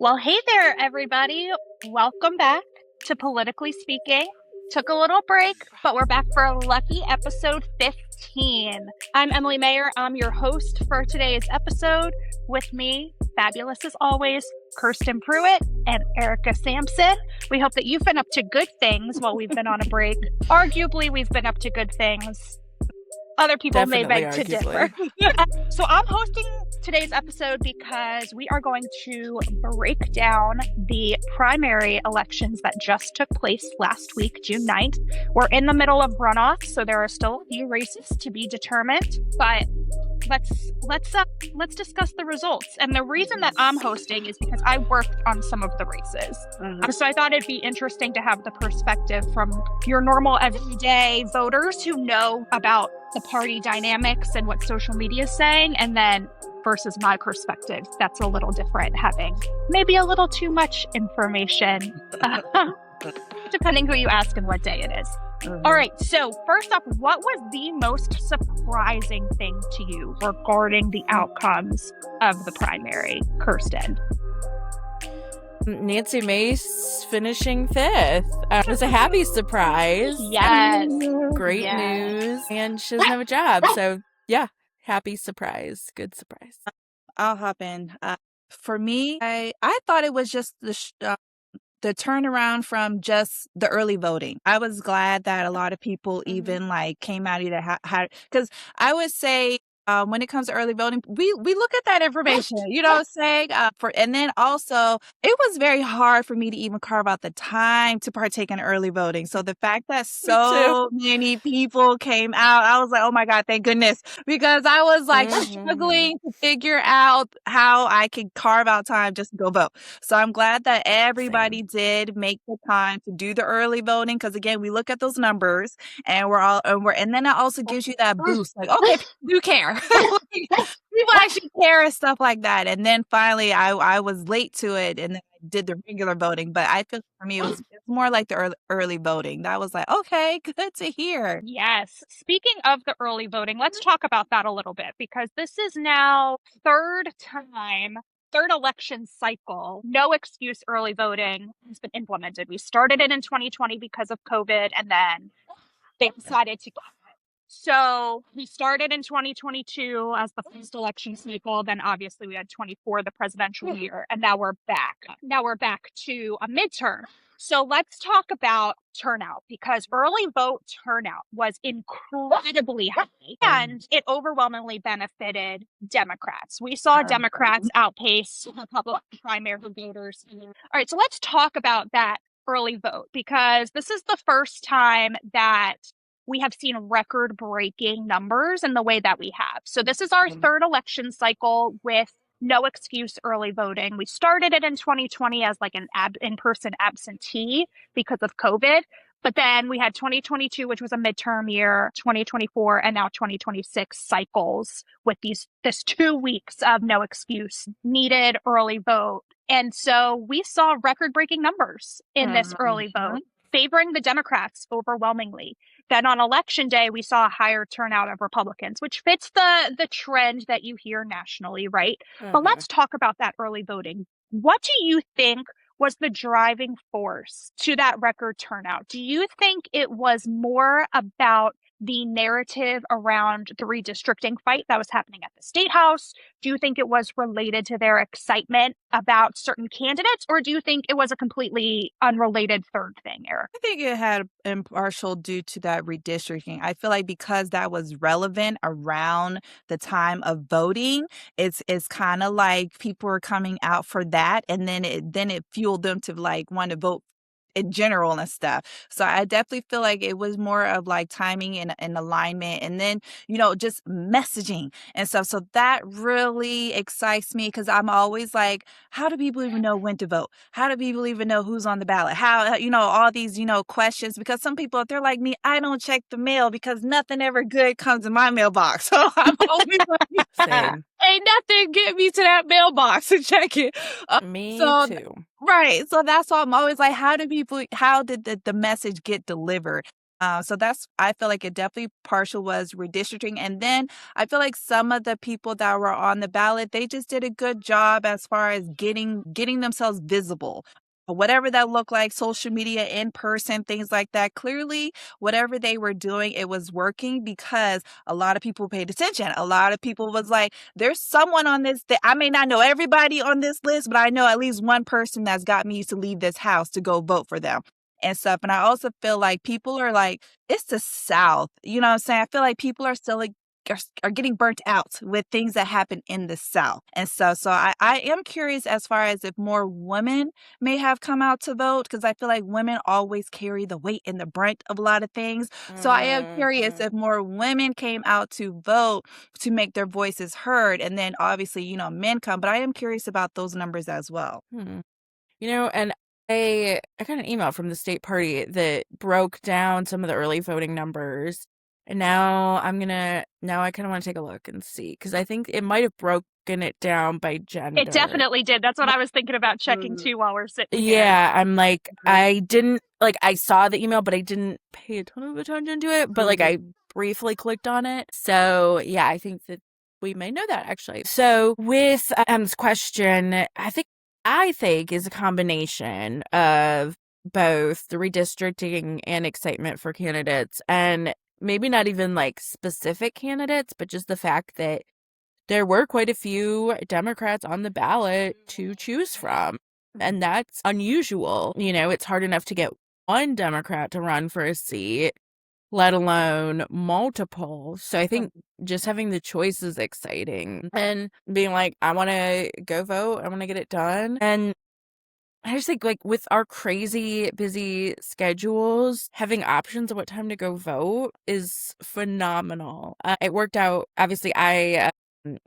Well, hey there, everybody. Welcome back to Politically Speaking. Took a little break, but we're back for a lucky episode 15. I'm Emily Mayer. I'm your host for today's episode. With me, fabulous as always, Kirsten Pruitt and Erica Sampson. We hope that you've been up to good things while we've been on a break. Arguably, we've been up to good things. Other people may beg to differ. So I'm hosting today's episode because we are going to break down the primary elections that just took place last week, June 9th. We're in the middle of runoffs, so there are still a few races to be determined, but let's discuss the results. And the reason that I'm hosting is because I worked on some of the races. So I thought it'd be interesting to have the perspective from your normal everyday voters who know about the party dynamics and what social media is saying, and then versus my perspective, that's a little different, having maybe a little too much information, depending who you ask and what day it is. All right, so first up, what was the most surprising thing to you regarding the outcomes of the primary, Kirsten? Nancy Mace finishing fifth. It was a happy surprise. Yes. Great news. And she doesn't have a job. So, yeah, happy surprise. Good surprise. I'll hop in. For me, I thought it was just the turnaround from just the early voting. I was glad that a lot of people even came out either because I would say when it comes to early voting, we look at that information, you know what I'm saying? And then also it was very hard for me to even carve out the time to partake in early voting. So the fact that so many people came out, I was like, oh my God, thank goodness. Because I was struggling to figure out how I could carve out time just to go vote. So I'm glad that everybody did make the time to do the early voting. Because again, we look at those numbers and and then it also gives you that boost. Like, okay, you care. People actually care and stuff like that. And then finally I was late to it and then I did the regular voting. But I feel for me it's more like the early voting. That was like, okay, good to hear. Yes. Speaking of the early voting, let's talk about that a little bit, because this is now third election cycle. No excuse early voting has been implemented. We started it in 2020 because of COVID, and then they decided to. So we started in 2022 as the first election cycle. Then obviously we had 24, the presidential year, and now we're back. Now we're back to a midterm. So let's talk about turnout, because early vote turnout was incredibly high and it overwhelmingly benefited Democrats. We saw Democrats outpace Republican primary voters. All right, so let's talk about that early vote, because this is the first time that we have seen record-breaking numbers in the way that we have. So this is our third election cycle with no excuse early voting. We started it in 2020 as like an in-person absentee because of COVID. But then we had 2022, which was a midterm year, 2024, and now 2026 cycles with this 2 weeks of no excuse needed early vote. And so we saw record-breaking numbers in this early vote, favoring the Democrats overwhelmingly. Then on election day, we saw a higher turnout of Republicans, which fits the trend that you hear nationally, right? But let's talk about that early voting. What do you think was the driving force to that record turnout? Do you think it was more about the narrative around the redistricting fight that was happening at the State House? Do you think it was related to their excitement about certain candidates, or do you think it was a completely unrelated third thing, Eric? I think it had partial due to that redistricting. I feel like because that was relevant around the time of voting, it's kind of like people were coming out for that, and then it fueled them to want to vote in general and stuff. So I definitely feel like it was more of timing and alignment, and then, just messaging and stuff. So that really excites me, because I'm always like, how do people even know when to vote? How do people even know who's on the ballot? How, all these, questions, because some people, if they're like me, I don't check the mail because nothing ever good comes in my mailbox. So I'm always like, Same. ain't nothing get me to that mailbox to check it. Me too. Right. So that's why I'm always like, how did the message get delivered? So I feel like it definitely partial was redistricting. And then I feel like some of the people that were on the ballot, they just did a good job as far as getting themselves visible. Whatever that looked like, social media, in person, things like that. Clearly, whatever they were doing, it was working because a lot of people paid attention. A lot of people was like, there's someone on this. I may not know everybody on this list, but I know at least one person that's got me to leave this house to go vote for them and stuff. And I also feel like people are like, it's the South. You know what I'm saying? I feel like people are still like, are getting burnt out with things that happen in the South. And so I am curious as far as if more women may have come out to vote, because I feel like women always carry the weight and the brunt of a lot of things. So I am curious if more women came out to vote to make their voices heard. And then obviously, men come. But I am curious about those numbers as well. And I got an email from the state party that broke down some of the early voting numbers. And now I kind of want to take a look and see, because I think it might have broken it down by gender. It definitely did. That's what I was thinking about checking too while we're sitting here. Yeah, I'm like, I didn't, I saw the email, but I didn't pay a ton of attention to it. But I briefly clicked on it. So yeah, I think that we may know that actually. So with this question, I think is a combination of both the redistricting and excitement for candidates, and maybe not even specific candidates, but just the fact that there were quite a few Democrats on the ballot to choose from. And that's unusual. It's hard enough to get one Democrat to run for a seat, let alone multiple. So I think just having the choice is exciting, and being like, I want to go vote, I want to get it done. And I just think with our crazy busy schedules, having options of what time to go vote is phenomenal. It worked out. Obviously, well,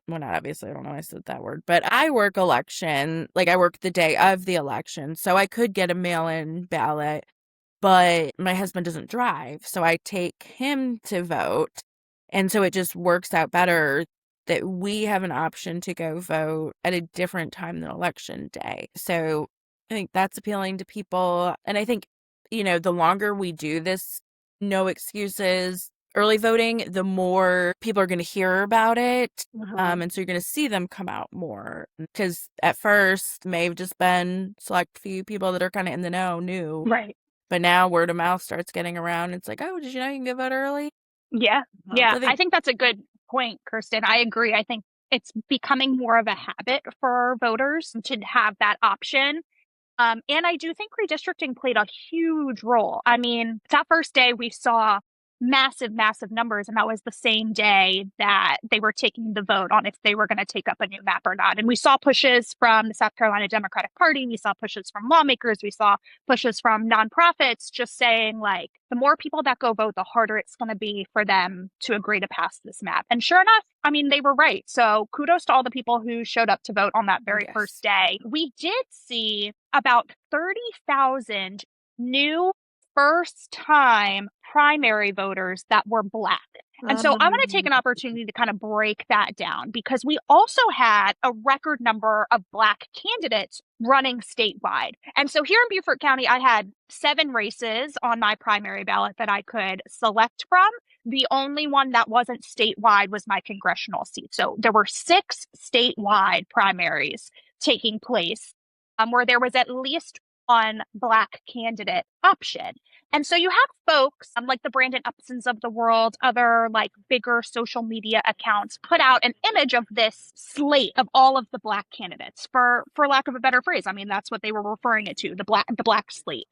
not obviously, I don't know why I said that word, but I work election. I work the day of the election, so I could get a mail-in ballot. But my husband doesn't drive, so I take him to vote. And so it just works out better that we have an option to go vote at a different time than election day. So I think that's appealing to people. And I think, the longer we do this, no excuses, early voting, the more people are going to hear about it. And so you're going to see them come out more. Because at first, may have just been select few people that are kind of in the know, new. Right. But now word of mouth starts getting around. It's like, oh, did you know you can go vote early? Yeah. Yeah. I think that's a good point, Kirsten. I agree. I think it's becoming more of a habit for voters to have that option. And I do think redistricting played a huge role. I mean, that first day we saw massive, massive numbers, and that was the same day that they were taking the vote on if they were going to take up a new map or not. And we saw pushes from the South Carolina Democratic Party. We saw pushes from lawmakers. We saw pushes from nonprofits just saying, the more people that go vote, the harder it's going to be for them to agree to pass this map. And sure enough, I mean, they were right. So kudos to all the people who showed up to vote on that very first day. We did see about 30,000 new first-time primary voters that were Black. And so I want to take an opportunity to kind of break that down, because we also had a record number of Black candidates running statewide. And so here in Beaufort County, I had 7 races on my primary ballot that I could select from. The only one that wasn't statewide was my congressional seat. So there were 6 statewide primaries taking place where there was at least one Black candidate option. And so you have folks like the Brandon Upsons of the world, other bigger social media accounts put out an image of this slate of all of the Black candidates, for lack of a better phrase. I mean, that's what they were referring it to, the black slate.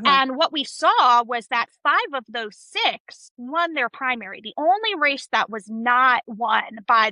And what we saw was that 5 of those 6 won their primary. The only race that was not won by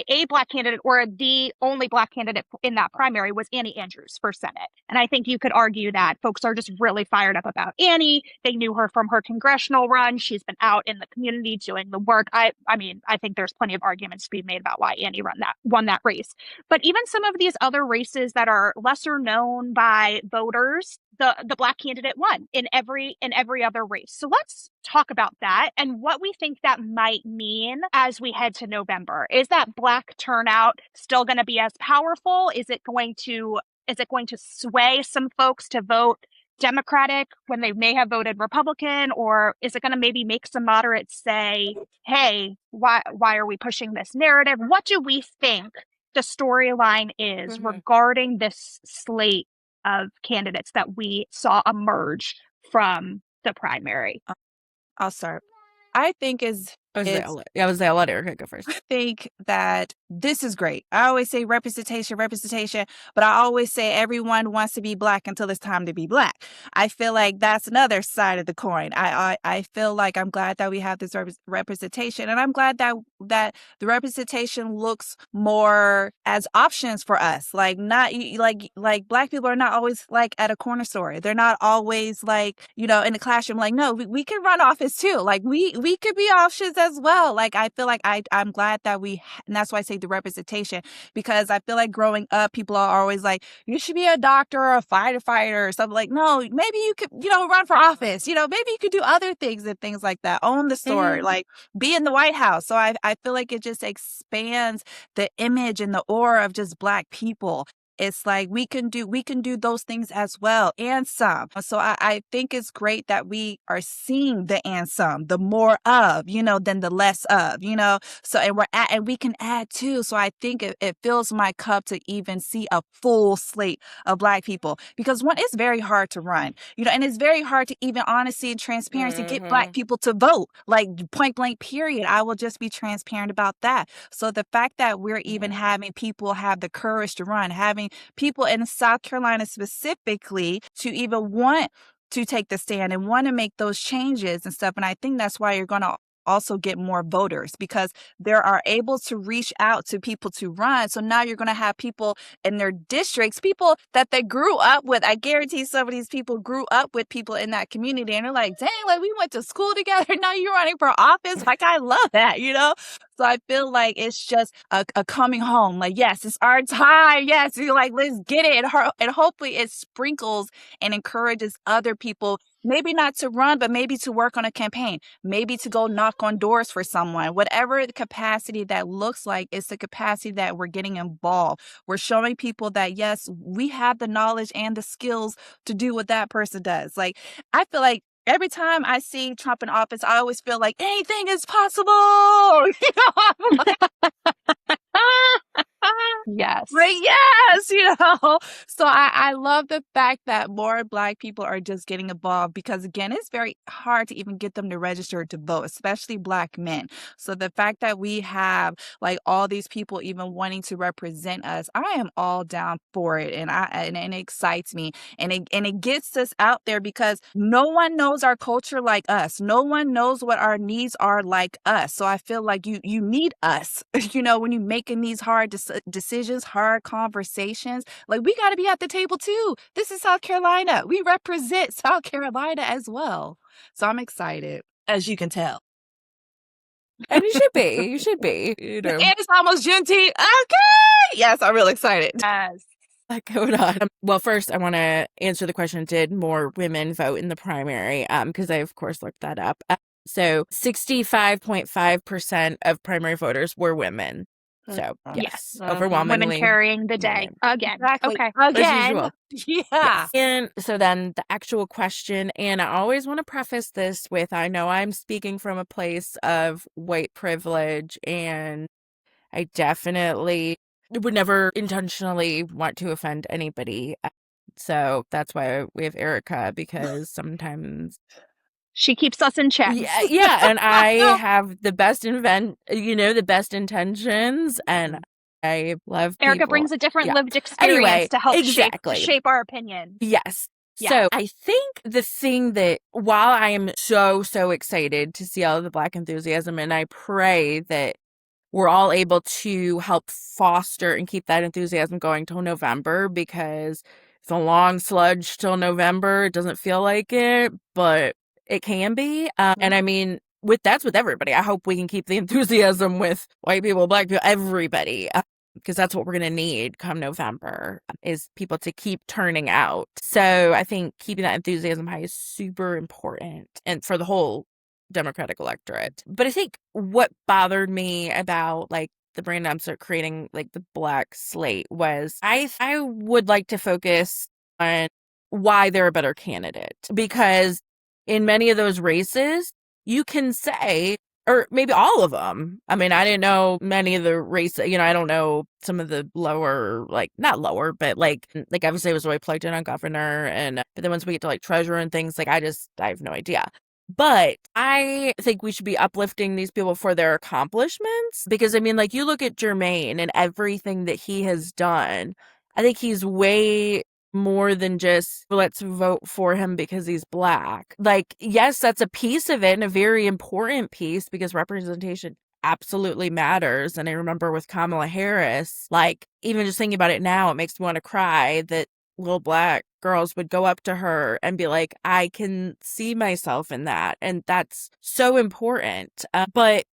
a Black candidate, or the only Black candidate in that primary, was Annie Andrews for Senate. And I think you could argue that folks are just really fired up about Annie. They knew her from her congressional run. She's been out in the community doing the work. I mean, I think there's plenty of arguments to be made about why Annie won that race. But even some of these other races that are lesser known by voters, the Black candidate won in every other race. So let's talk about that and what we think that might mean as we head to November. Is that Black turnout still going to be as powerful? Is it going to sway some folks to vote Democratic when they may have voted Republican, or is it going to maybe make some moderates say, hey, why are we pushing this narrative? What do we think the storyline is regarding this slate of candidates that we saw emerge from the primary? I'll start. I think I'll let Erica go first. I think that this is great. I always say representation, but I always say everyone wants to be Black until it's time to be Black. I feel like that's another side of the coin. I feel like I'm glad that we have this representation, and I'm glad that the representation looks more as options for us. Like not like Black people are not always like at a corner store. They're not always like, in the classroom. Like, no, we can run office too. Like we could be options as well. Like I feel like I'm glad that and that's why I say the representation, because I feel like growing up, people are always like, you should be a doctor or a firefighter or something. Like, no, maybe you could, run for office, maybe you could do other things and things like that. Own the store, like be in the White House. So I feel like it just expands the image and the aura of just Black people. It's like we can do those things as well, and some. So I think it's great that we are seeing the and some, the more of, than the less of, So and we can add too. So I think it fills my cup to even see a full slate of Black people, because one, it's very hard to run, and it's very hard to even honesty and transparency get Black people to vote, like point blank period. I will just be transparent about that. So the fact that we're even having people have the courage to run, having people in South Carolina specifically to even want to take the stand and want to make those changes and stuff. And I think that's why you're going to also get more voters, because they are able to reach out to people to run. So now you're going to have people in their districts, people that they grew up with. I guarantee some of these people grew up with people in that community, and they're like, dang, like we went to school together. Now you're running for office. Like, I love that, So I feel like it's just a coming home. Like, yes, it's our time. Yes, you're like, let's get it. And hopefully it sprinkles and encourages other people, maybe not to run, but maybe to work on a campaign, maybe to go knock on doors for someone. Whatever the capacity that looks like, it's the capacity that we're getting involved. We're showing people that, yes, we have the knowledge and the skills to do what that person does. Like, I feel like every time I see Trump in office, I always feel like anything is possible. I'm like, Yes. Right, yes, So I love the fact that more Black people are just getting involved, because again, it's very hard to even get them to register to vote, especially Black men. So the fact that we have like all these people even wanting to represent us, I am all down for it, and it excites me, and it gets us out there, because no one knows our culture like us. No one knows what our needs are like us. So I feel like you need us, when you're making these hard decisions, hard conversations. Like, we got to be at the table too. This is South Carolina. We represent South Carolina as well. So I'm excited, as you can tell. And you should be. You should be. And it's almost Juneteenth. Okay. Yes, I'm real excited. Yes. Going on. Well, first, I want to answer the question: did more women vote in the primary? Because I, of course, looked that up. So 65.5% of primary voters were women. So yes, overwhelmingly women carrying the day again. Exactly. Okay, as usual. Yeah. Yes. And so then the actual question, and I always want to preface this with, I know I'm speaking from a place of white privilege, and I definitely would never intentionally want to offend anybody. So that's why we have Erica, because sometimes she keeps us in check. Yeah, and I have the best the best intentions, and I love people. Erica brings a different lived experience to help shape our opinion. Yes. Yeah. So I think the thing that, while I am so excited to see all of the Black enthusiasm, and I pray that we're all able to help foster and keep that enthusiasm going till November, because it's a long sludge till November. It doesn't feel like it, but it can be. And I mean, that's with everybody. I hope we can keep the enthusiasm with white people, Black people, everybody, because that's what we're going to need come November, is people to keep turning out. So I think keeping that enthusiasm high is super important, and for the whole Democratic electorate. But I think what bothered me about like the brand I'm creating, like the Black slate, was I would like to focus on why they're a better candidate. Because in many of those races, you can say, or maybe all of them. I mean, I didn't know many of the races, I don't know some of the lower, like, not lower, but like obviously I was really plugged in on governor. But then once we get to like treasurer and things, like, I have no idea. But I think we should be uplifting these people for their accomplishments, because I mean, like, you look at Jermaine and everything that he has done. I think he's way more than just let's vote for him because he's Black. Like, yes, that's a piece of it, and a very important piece, because representation absolutely matters. And I remember with Kamala Harris, like, even just thinking about it now, it makes me want to cry that little Black girls would go up to her and be like, I can see myself in that. And that's so important. But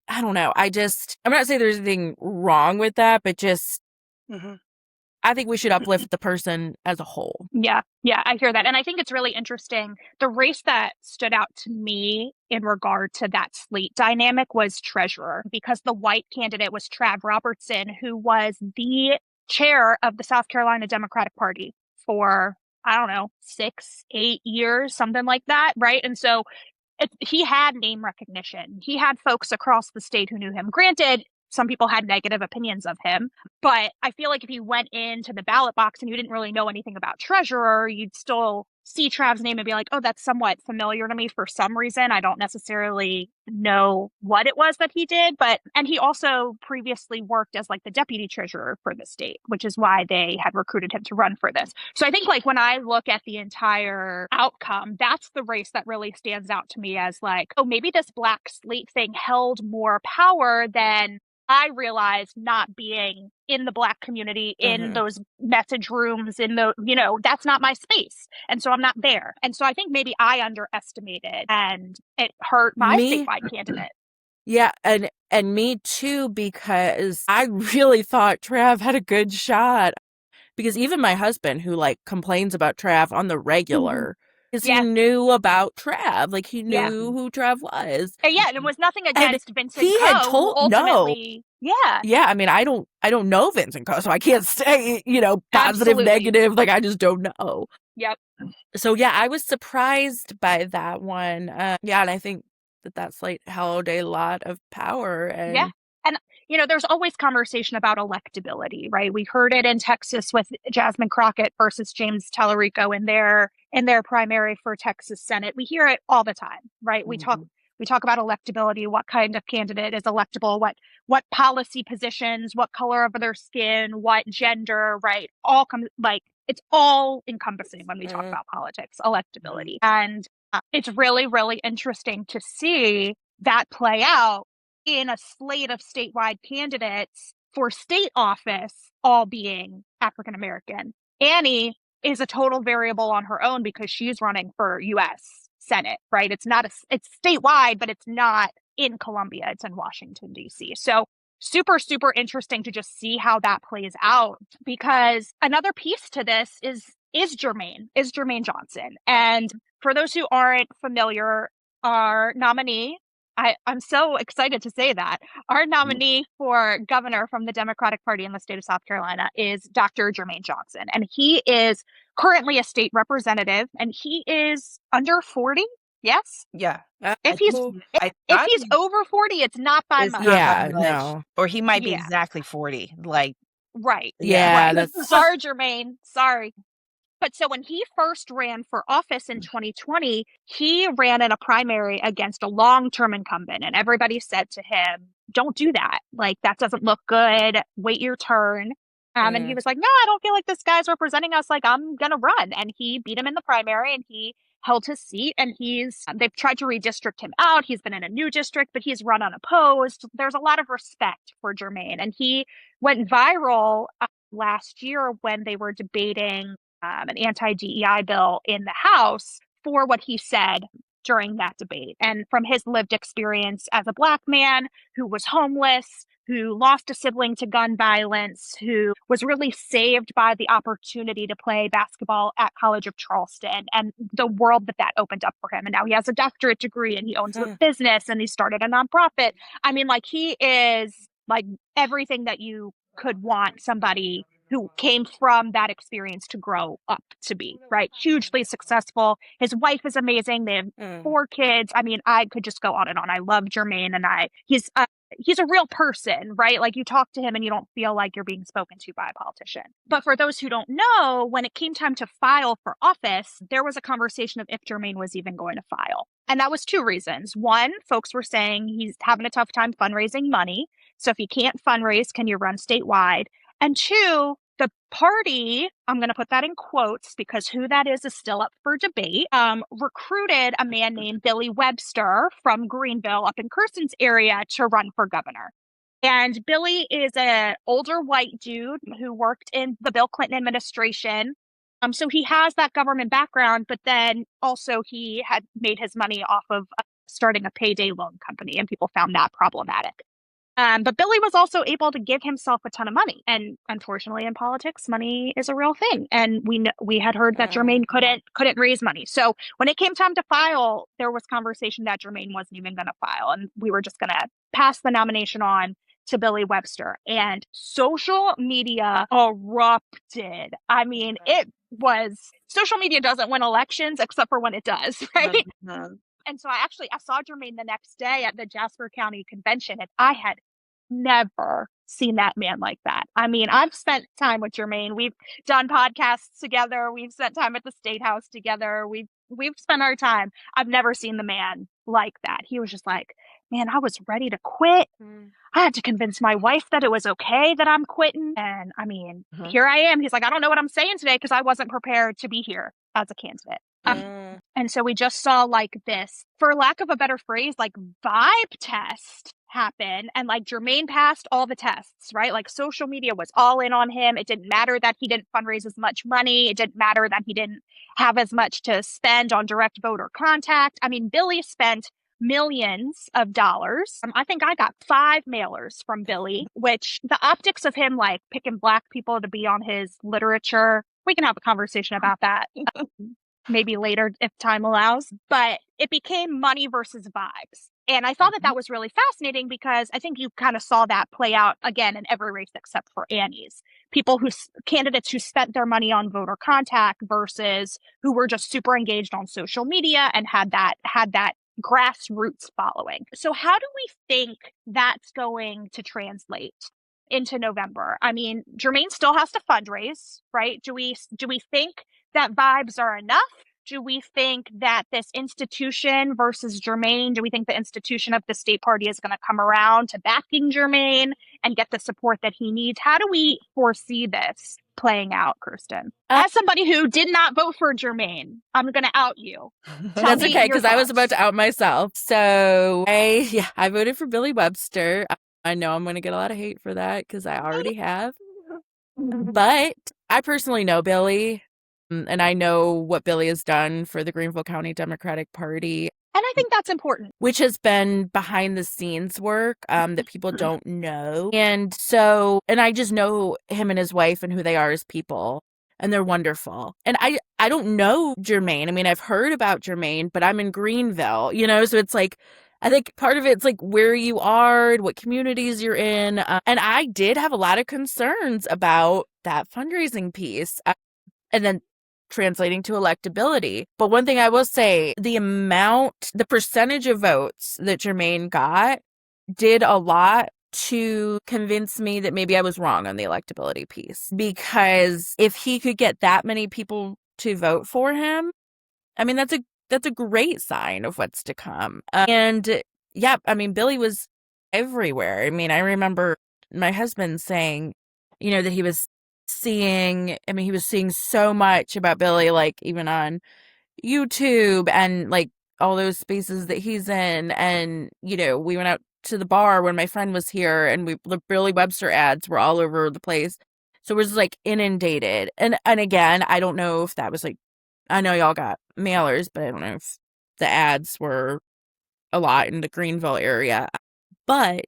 I don't know. I'm not saying there's anything wrong with that, but just, I think we should uplift the person as a whole. Yeah, I hear that. And I think it's really interesting. The race that stood out to me in regard to that slate dynamic was treasurer, because the white candidate was Trav Robertson, who was the chair of the South Carolina Democratic Party for, I don't know, 6, 8 years, something like that, right? And so he had name recognition. He had folks across the state who knew him. Granted, some people had negative opinions of him, but I feel like if you went into the ballot box and you didn't really know anything about treasurer, you'd still see Trav's name and be like, oh, that's somewhat familiar to me for some reason. I don't necessarily know what it was that he did, and he also previously worked as like the deputy treasurer for the state, which is why they had recruited him to run for this. So I think, like, when I look at the entire outcome, that's the race that really stands out to me as like, oh, maybe this Black slate thing held more power than I realized, not being in the Black community, in those message rooms, that's not my space. And so I'm not there. And so I think maybe I underestimated, and it hurt my statewide candidate. Yeah, and me too, because I really thought Trav had a good shot. Because even my husband, who like complains about Trav on the regular, because he knew about Trav, like he knew who Trav was. And it was nothing against Vincent Coe. Had told ultimately, yeah. I mean, I don't know Vincent Coe, so I can't say positive, negative. Like, I just don't know. Yep. So yeah, I was surprised by that one. And I think that slate held a lot of power. And And, there's always conversation about electability, right? We heard it in Texas with Jasmine Crockett versus James Tallarico in their primary for Texas Senate. We hear it all the time, right? We talk about electability, what kind of candidate is electable, what policy positions, what color of their skin, what gender, right? It's all encompassing when we talk about politics, electability. And it's really, really interesting to see that play out in a slate of statewide candidates for state office, all being African American. Annie is a total variable on her own because she's running for U.S. Senate, right? It's statewide, but it's not in Columbia. It's in Washington, D.C. So super, super interesting to just see how that plays out, because another piece to this is Jermaine Johnson. And for those who aren't familiar, our nominee, I'm so excited to say that, our nominee for governor from the Democratic Party in the state of South Carolina is Dr. Jermaine Johnson. And he is currently a state representative, and he is under 40. Yes? Yeah. If he's over 40, it's not by much. Yeah, no. Or he might be exactly 40. Like, right. Yeah. Right. Sorry, Jermaine. Sorry. But so when he first ran for office in 2020, he ran in a primary against a long-term incumbent. And everybody said to him, don't do that. Like, that doesn't look good. Wait your turn. And he was like, no, I don't feel like this guy's representing us. Like, I'm going to run. And he beat him in the primary, and he held his seat. And they've tried to redistrict him out. He's been in a new district, but he's run unopposed. There's a lot of respect for Jermaine. And he went viral last year when they were debating an anti-DEI bill in the House for what he said during that debate. And from his lived experience as a Black man who was homeless, who lost a sibling to gun violence, who was really saved by the opportunity to play basketball at College of Charleston, and the world that opened up for him. And now he has a doctorate degree, and he owns a business, and he started a nonprofit. I mean, like, he is like everything that you could want somebody who came from that experience to grow up to be, right? Hugely successful. His wife is amazing. They have 4 kids. I mean, I could just go on and on. I love Jermaine, and he's a real person, right? Like, you talk to him and you don't feel like you're being spoken to by a politician. But for those who don't know, when it came time to file for office, there was a conversation of if Jermaine was even going to file. And that was 2 reasons. One, folks were saying he's having a tough time fundraising money. So if you can't fundraise, can you run statewide? And 2, the party, I'm going to put that in quotes because who that is still up for debate, recruited a man named Billy Webster from Greenville up in Kirsten's area to run for governor. And Billy is an older white dude who worked in the Bill Clinton administration. So he has that government background, but then also he had made his money off of starting a payday loan company, and people found that problematic. But Billy was also able to give himself a ton of money. And unfortunately, in politics, money is a real thing. And we had heard that Jermaine couldn't raise money. So when it came time to file, there was conversation that Jermaine wasn't even going to file. And we were just going to pass the nomination on to Billy Webster. And social media erupted. I mean, social media doesn't win elections except for when it does, right? And so I saw Jermaine the next day at the Jasper County Convention, and I had never seen that man like that. I mean, I've spent time with Jermaine. We've done podcasts together. We've spent time at the State House together. We've spent our time. I've never seen the man like that. He was just like, man, I was ready to quit. I had to convince my wife that it was okay that I'm quitting. And I mean, here I am. He's like, I don't know what I'm saying today because I wasn't prepared to be here as a candidate. And so we just saw like this, for lack of a better phrase, like vibe test happen. And like Jermaine passed all the tests, right? Like social media was all in on him. It didn't matter that he didn't fundraise as much money. It didn't matter that he didn't have as much to spend on direct voter contact. I mean, Billy spent millions of dollars. I think I got 5 mailers from Billy, which the optics of him like picking Black people to be on his literature, we can have a conversation about that. Maybe later if time allows, but it became money versus vibes. And I thought that was really fascinating because I think you kind of saw that play out again in every race except for Annie's. Candidates who spent their money on voter contact versus who were just super engaged on social media and had that grassroots following. So how do we think that's going to translate into November? I mean, Jermaine still has to fundraise, right? Do we think that vibes are enough? Do we think that this institution versus Jermaine, do we think the institution of the state party is going to come around to backing Jermaine and get the support that he needs? How do we foresee this playing out, Kirsten? As somebody who did not vote for Jermaine, I'm going to out you. That's okay, because I was about to out myself. So I voted for Billy Webster. I know I'm going to get a lot of hate for that because I already have. But I personally know Billy. And I know what Billy has done for the Greenville County Democratic Party. And I think that's important. Which has been behind the scenes work that people don't know. And I just know him and his wife and who they are as people. And they're wonderful. And I don't know Jermaine. I mean, I've heard about Jermaine, but I'm in Greenville, so it's like, I think part of it's like where you are, what communities you're in. And I did have a lot of concerns about that fundraising piece. And then translating to electability. But one thing I will say, the percentage of votes that Jermaine got did a lot to convince me that maybe I was wrong on the electability piece. Because if he could get that many people to vote for him, I mean, that's a great sign of what's to come. And yeah, I mean, Billy was everywhere. I mean, I remember my husband saying, that he was seeing so much about Billy, like even on YouTube and like all those spaces that he's in. And, we went out to the bar when my friend was here and the Billy Webster ads were all over the place. So it was like inundated. And again, I don't know if that was like, I know y'all got mailers, but I don't know if the ads were a lot in the Greenville area. But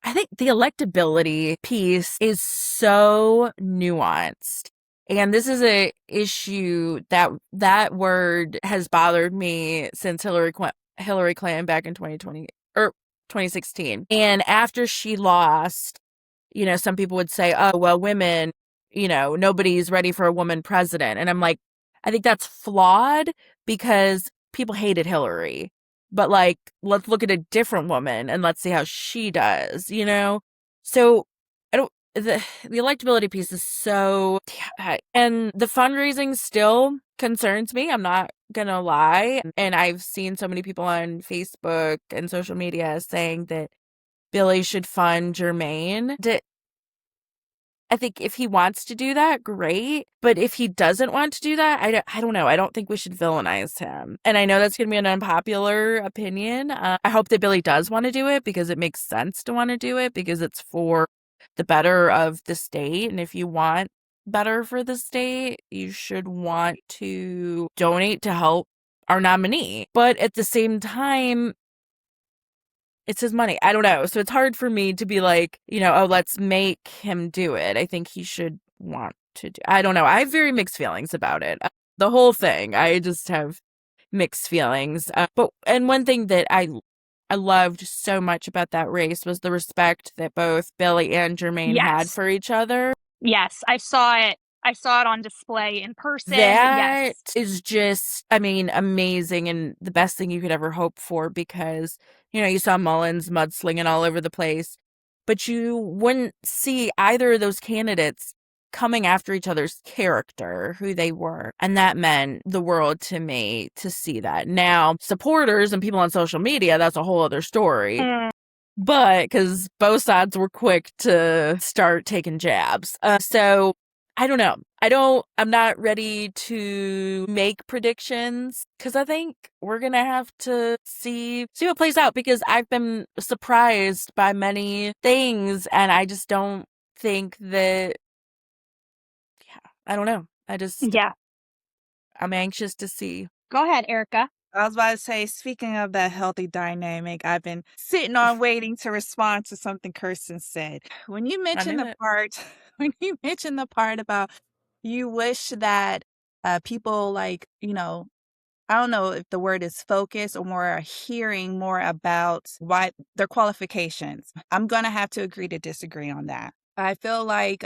I think the electability piece is so nuanced. And this is a issue that word has bothered me since Hillary Clinton back in 2020 or 2016. And after she lost, some people would say, oh, well, women, nobody's ready for a woman president. And I'm like, I think that's flawed because people hated Hillary. But like, let's look at a different woman and let's see how she does, So I don't, the electability piece is so, and the fundraising still concerns me. I'm not gonna lie. And I've seen so many people on Facebook and social media saying that Billy should fund Jermaine. I think if he wants to do that, great. But if he doesn't want to do that, I don't know. I don't think we should villainize him. And I know that's going to be an unpopular opinion. I hope that Billy does want to do it because it makes sense to want to do it because it's for the better of the state. And if you want better for the state, you should want to donate to help our nominee. But at the same time, it's his money. I don't know. So it's hard for me to be like, oh, let's make him do it. I think he should want to do. I don't know. I have very mixed feelings about it. The whole thing. I just have mixed feelings. And one thing that I loved so much about that race was the respect that both Billy and Jermaine had for each other. Yes, I saw it. I saw it on display in person. That is just, amazing and the best thing you could ever hope for because, you saw Mullins mudslinging all over the place, but you wouldn't see either of those candidates coming after each other's character, who they were. And that meant the world to me to see that. Now, supporters and people on social media, that's a whole other story. But because both sides were quick to start taking jabs. So I don't know. I'm not ready to make predictions because I think we're going to have to see what plays out because I've been surprised by many things and I just don't think that, I don't know. I'm anxious to see. Go ahead, Erica. I was about to say, speaking of that healthy dynamic, I've been sitting on waiting to respond to something Kirsten said. When you mentioned the part about you wish that people I don't know if the word is focus or more hearing more about why their qualifications. I'm going to have to agree to disagree on that. I feel like,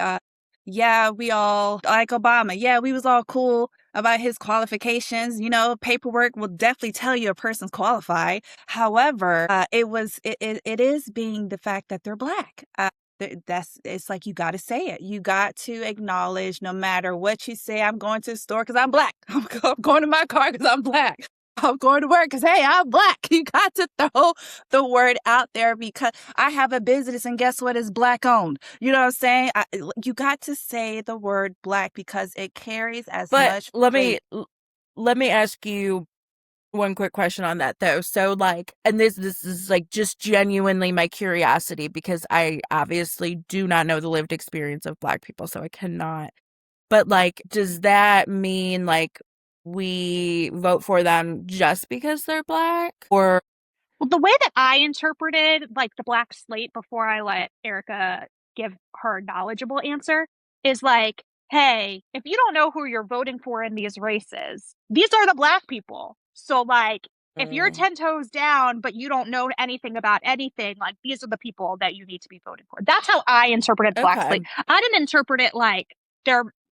we all, like Obama, we was all cool about his qualifications. Paperwork will definitely tell you a person's qualified. However, it is being the fact that they're Black. It's like you got to say it. You got to acknowledge no matter what you say, I'm going to the store because I'm Black. I'm going to my car because I'm Black. I'm going to work because, hey, I'm Black. You got to throw the word out there because I have a business and guess what? It's Black owned. You know what I'm saying? You got to say the word Black because it carries much weight. Let me ask you one quick question on that though. So and this is just genuinely my curiosity because I obviously do not know the lived experience of Black people, so I cannot. But does that mean we vote for them just because they're Black? Or well, the way that I interpreted the Black slate before I let Erica give her knowledgeable answer is hey, if you don't know who you're voting for in these races, these are the Black people. So if you're 10 toes down, but you don't know anything about anything, these are the people that you need to be voting for. That's how I interpreted the Black slate. I didn't interpret it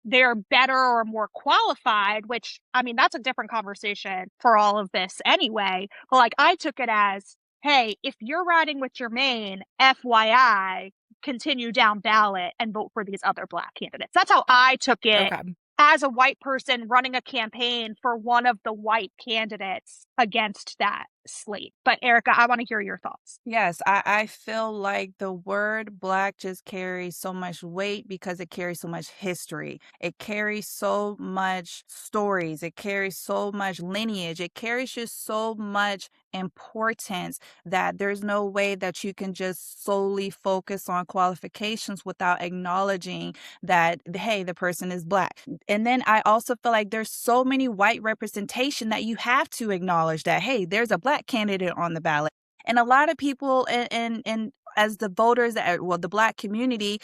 they're better or more qualified, which, that's a different conversation for all of this anyway. But I took it as, hey, if you're riding with Jermaine, FYI, continue down ballot and vote for these other Black candidates. That's how I took it as a white person running a campaign for one of the white candidates against that slate. But Erica, I want to hear your thoughts. Yes, I feel like the word Black just carries so much weight because it carries so much history. It carries so much stories. It carries so much lineage. It carries just so much importance that there's no way that you can just solely focus on qualifications without acknowledging that, hey, the person is Black. And then I also feel like there's so many white representation that you have to acknowledge that, hey, there's a Black candidate on the ballot. And a lot of people and as the voters, the Black community,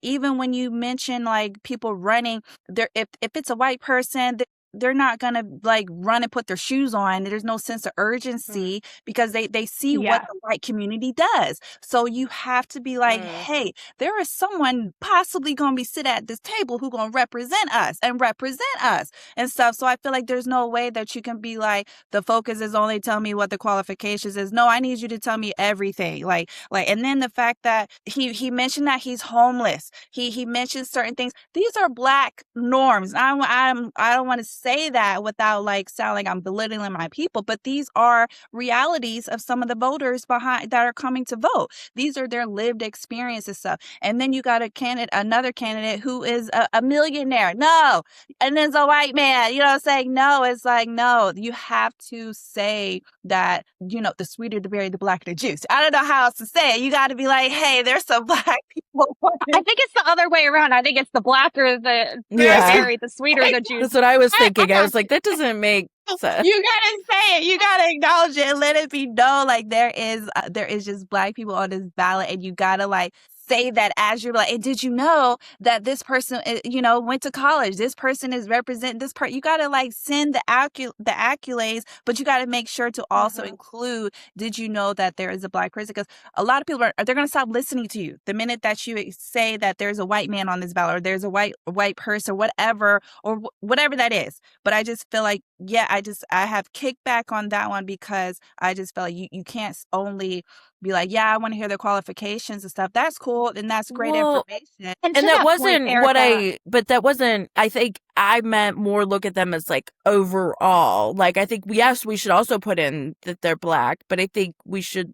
even when you mention people running there, if it's a white person, gonna like run and put their shoes on. There's no sense of urgency because they see what the white community does. So you have to be like, hey, there is someone possibly gonna be sitting at this table who gonna represent us and stuff. So I feel like there's no way that you can be like, the focus is only tell me what the qualifications is. No, I need you to tell me everything. Like, and then the fact that he mentioned that he's homeless. He mentioned certain things. These are Black norms. I don't want to say that without like sound like I'm belittling my people, but these are realities of some of the voters behind that are coming to vote. These are their lived experiences stuff. And then you got another candidate who is a millionaire. No, and there's a white man. You know what I'm saying? No, it's like, no, you have to say that, you know, the sweeter the berry, the blacker the juice. I don't know how else to say it. You got to be like, hey, there's some Black people. I think it's the other way around. I think it's the blacker the berry, the sweeter the juice. That's what I was thinking. I was like, that doesn't make sense. You gotta say it. You gotta acknowledge it and let it be known. Like there is just Black people on this ballot, and you gotta like say that as you're like, and did you know that this person, you know, went to college? This person is representing this part. You gotta like send the accolades, but you gotta make sure to also include, did you know that there is a Black person? Because a lot of people they're gonna stop listening to you the minute that you say that there's a white man on this ballot, or there's a white person, whatever, or whatever that is. But I just feel like, yeah, I have kickback on that one because I just feel like you can't only be like, yeah, I want to hear the qualifications and stuff. That's cool and that's great information. And that wasn't point, that wasn't, I think I meant more look at them as like overall. Like, I think, yes, we should also put in that they're Black, but I think we should.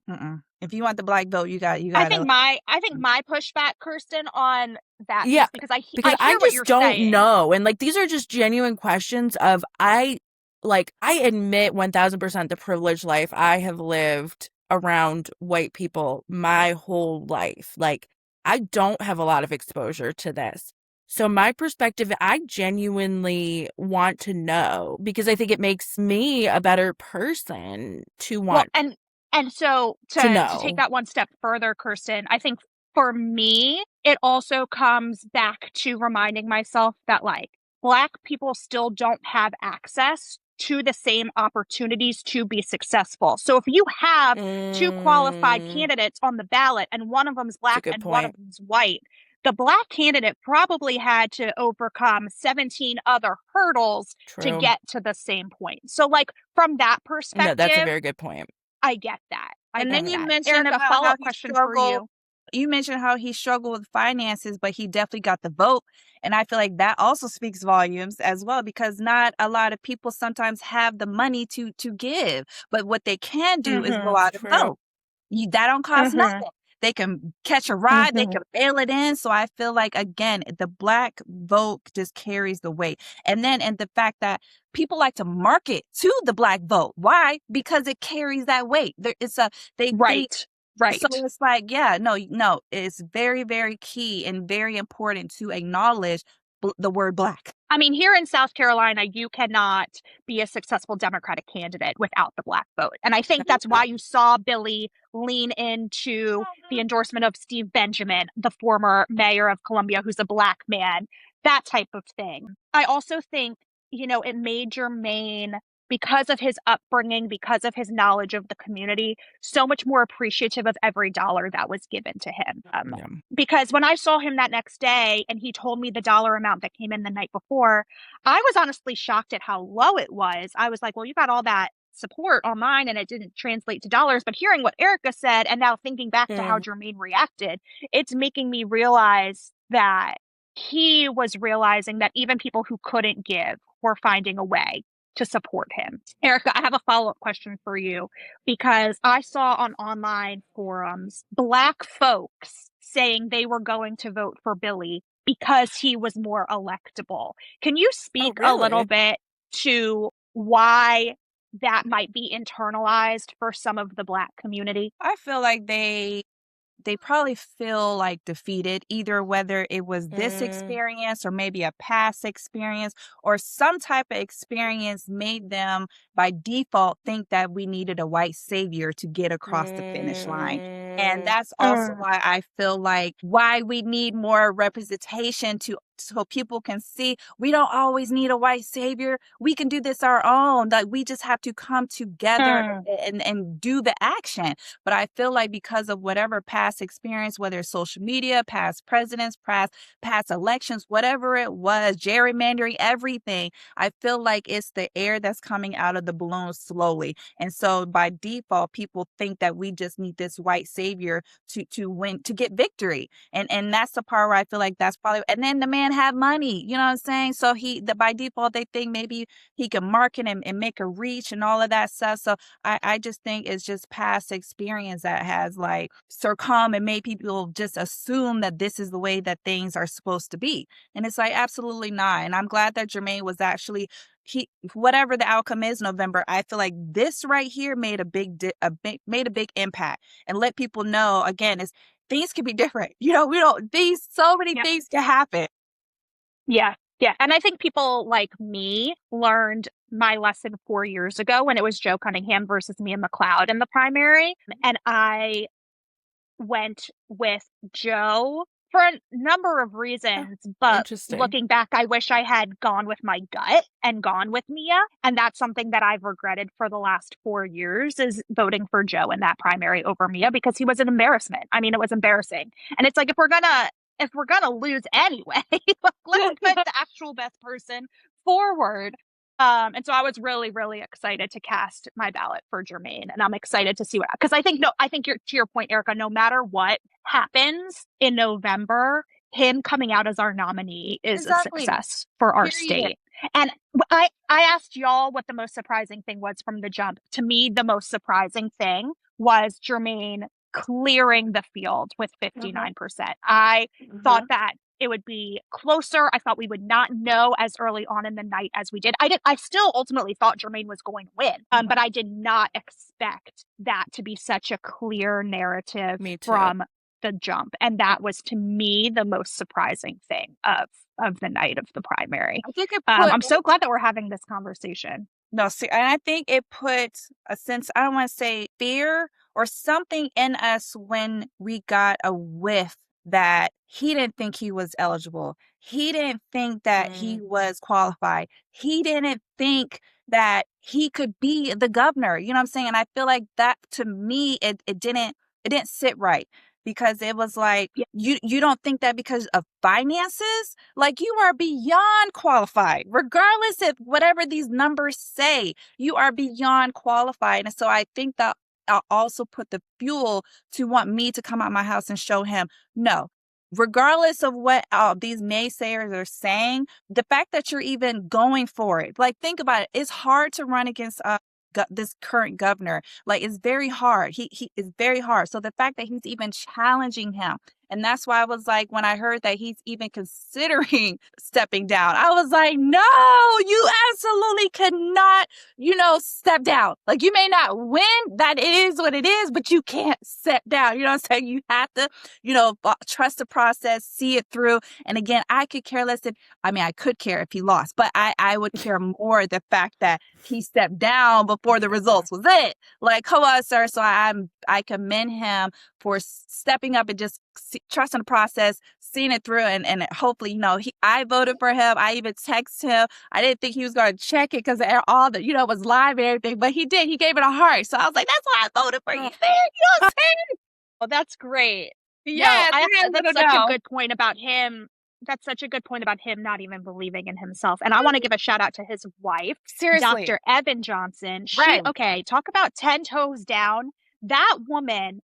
If you want the Black vote, you got. I think my pushback, Kirsten, on that, because I I just don't saying. know, and like these are just genuine questions of I admit 1000% the privileged life I have lived around white people my whole life. Like, I don't have a lot of exposure to this. So my perspective, I genuinely want to know, because I think it makes me a better person to want. Well, and so to take that one step further, Kirsten, I think for me, it also comes back to reminding myself that like Black people still don't have access to the same opportunities to be successful. So if you have two qualified candidates on the ballot and one of them's Black and one of them's white, the Black candidate probably had to overcome 17 other hurdles to get to the same point. So like from that perspective, that's a very good point. I get that. And then you mentioned a follow-up question for you. You mentioned how he struggled with finances, but he definitely got the vote. And I feel like that also speaks volumes as well, because not a lot of people sometimes have the money to give. But what they can do is go out and vote. That don't cost nothing. They can catch a ride. They can mail it in. So I feel like, again, the Black vote just carries the weight. And the fact that people like to market to the Black vote. Why? Because it carries that weight. Right. So it's like, yeah, no, it's very, very key and very important to acknowledge the word Black. I mean, here in South Carolina, you cannot be a successful Democratic candidate without the Black vote. And I think that's why you saw Billy lean into the endorsement of Steve Benjamin, the former mayor of Columbia, who's a Black man, that type of thing. I also think, you know, it made Jermaine, because of his upbringing, because of his knowledge of the community, so much more appreciative of every dollar that was given to him. Because when I saw him that next day and he told me the dollar amount that came in the night before, I was honestly shocked at how low it was. I was like, well, you got all that support online and it didn't translate to dollars. But hearing what Erica said and now thinking back to how Jermaine reacted, it's making me realize that he was realizing that even people who couldn't give were finding a way to support him. Erica, I have a follow-up question for you, because I saw on online forums Black folks saying they were going to vote for Billy because he was more electable. Can you speak a little bit to why that might be internalized for some of the Black community? I feel like they probably feel like defeated, either whether it was this experience or maybe a past experience or some type of experience made them by default think that we needed a white savior to get across the finish line. And that's also why I feel like why we need more representation to so people can see we don't always need a white savior. We can do this our own. Like we just have to come together and do the action. But I feel like because of whatever past experience, whether it's social media, past presidents, past elections, whatever it was, gerrymandering, everything, I feel like it's the air that's coming out of the balloon slowly. And so by default, people think that we just need this white savior to win, to get victory. And that's the part where I feel like that's probably, and then the man had money, you know what I'm saying? So by default, they think maybe he can market and make a reach and all of that stuff. So I just think it's just past experience that has like succumb and made people just assume that this is the way that things are supposed to be. And it's like, absolutely not. And I'm glad that Jermaine was actually, whatever the outcome is November, I feel like this right here made a big impact and let people know, again, is things can be different. You know, so many things can happen. Yeah. Yeah. And I think people like me learned my lesson 4 years ago when it was Joe Cunningham versus Mia McLeod in the primary. And I went with Joe for a number of reasons, but looking back, I wish I had gone with my gut and gone with Mia. And that's something that I've regretted for the last 4 years, is voting for Joe in that primary over Mia, because he was an embarrassment. I mean, it was embarrassing. And it's like, if we're gonna lose anyway, let's put the actual best person forward. And so I was really, really excited to cast my ballot for Jermaine, and I'm excited to see because I think to your point, Erica, no matter what happens in November, him coming out as our nominee is a success for our state. And I asked y'all what the most surprising thing was from the jump. To me, the most surprising thing was Jermaine clearing the field with 59%. I thought that it would be closer. I thought we would not know as early on in the night as we did. I still ultimately thought Jermaine was going to win, but I did not expect that to be such a clear narrative from the jump. And that was, to me, the most surprising thing of the night of the primary. I think I'm so glad that we're having this conversation. No, see, and I think it puts a sense, I don't want to say fear or something in us when we got a whiff that he didn't think he was eligible. He didn't think that he was qualified. He didn't think that he could be the governor. You know what I'm saying? And I feel like that, to me, it didn't sit right. Because it was like, you don't think that because of finances, like you are beyond qualified, regardless of whatever these numbers say, you are beyond qualified. And so I think that I'll also put the fuel to want me to come out my house and show him, no, regardless of what these naysayers are saying, the fact that you're even going for it, like, think about it. It's hard to run against this current governor. Like, it's very hard. He is very hard. So the fact that he's even challenging him, and that's why I was like, when I heard that he's even considering stepping down, I was like, no, you absolutely cannot, step down. Like, you may not win. That is what it is, but you can't step down. You know what I'm saying? You have to, trust the process, see it through. And again, I could care less I could care if he lost, but I would care more the fact that he stepped down before the results was it. Like, come on, sir. So I commend him for stepping up and just trusting the process, seeing it through, and hopefully, I voted for him. I even texted him. I didn't think he was going to check it because all the, was live and everything, but he did. He gave it a heart. So I was like, that's why I voted for you. You know what I'm saying? Well, that's great. Yeah, that's such a good point about him. That's such a good point about him not even believing in himself. And I want to give a shout out to his wife, seriously, Dr. Evan Johnson. Talk about 10 toes down. That woman,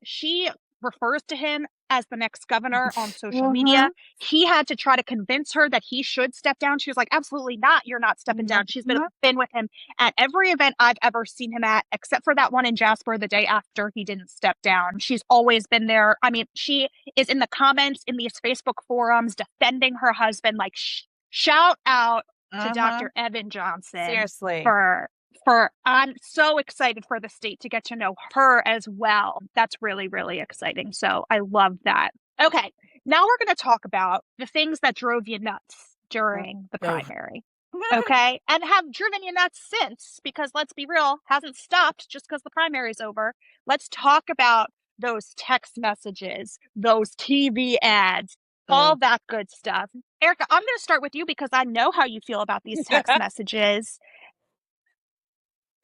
she refers to him as the next governor on social media. He had to try to convince her that he should step down. She was like, absolutely not. You're not stepping down. She's been with him at every event I've ever seen him at, except for that one in Jasper the day after he didn't step down. She's always been there. She is in the comments in these Facebook forums defending her husband. Like, shout out to Dr. Evan Johnson. Seriously. I'm so excited for the state to get to know her as well. That's really, really exciting. So I love that. Okay, now we're going to talk about the things that drove you nuts during the primary. Okay, and have driven you nuts since, because let's be real, hasn't stopped just because the primary's over. Let's talk about those text messages, those TV ads, all that good stuff. Erica, I'm going to start with you because I know how you feel about these text messages.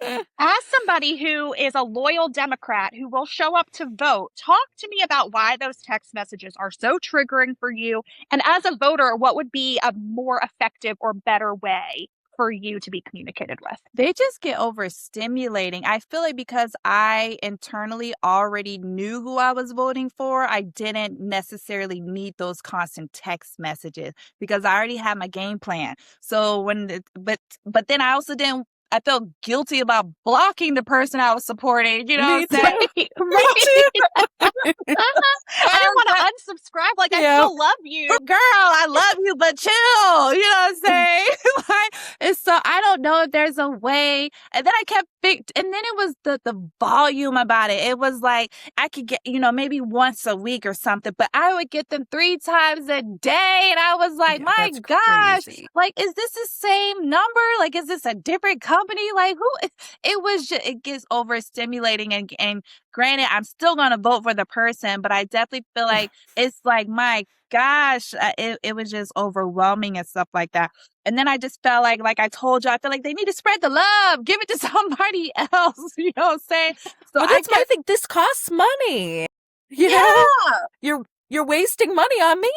As somebody who is a loyal Democrat who will show up to vote, talk to me about why those text messages are so triggering for you. And as a voter, what would be a more effective or better way for you to be communicated with? They just get overstimulating. I feel like because I internally already knew who I was voting for, I didn't necessarily need those constant text messages because I already had my game plan. So but then I also didn't. I felt guilty about blocking the person I was supporting. You know Me what I'm saying? too. Right. I don't want to unsubscribe. Like, I still love you. Girl, I love you, but chill. You know what I'm saying? And so I don't know if there's a way. And then I kept and then it was the volume about it. It was like I could get, maybe once a week or something, but I would get them 3 times a day. And I was like, my gosh, crazy. like, is this the same number? Like, is this a different company? Like, it was just, it gets overstimulating. And granted, I'm still going to vote for the person, but I definitely feel like it's like, my gosh, it was just overwhelming and stuff like that. And then I just felt like I told you, I feel like they need to spread the love, give it to somebody else. You know what I'm saying? So well, that's why I think this costs money. You know? You're wasting money on me.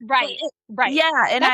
Right. Yeah. And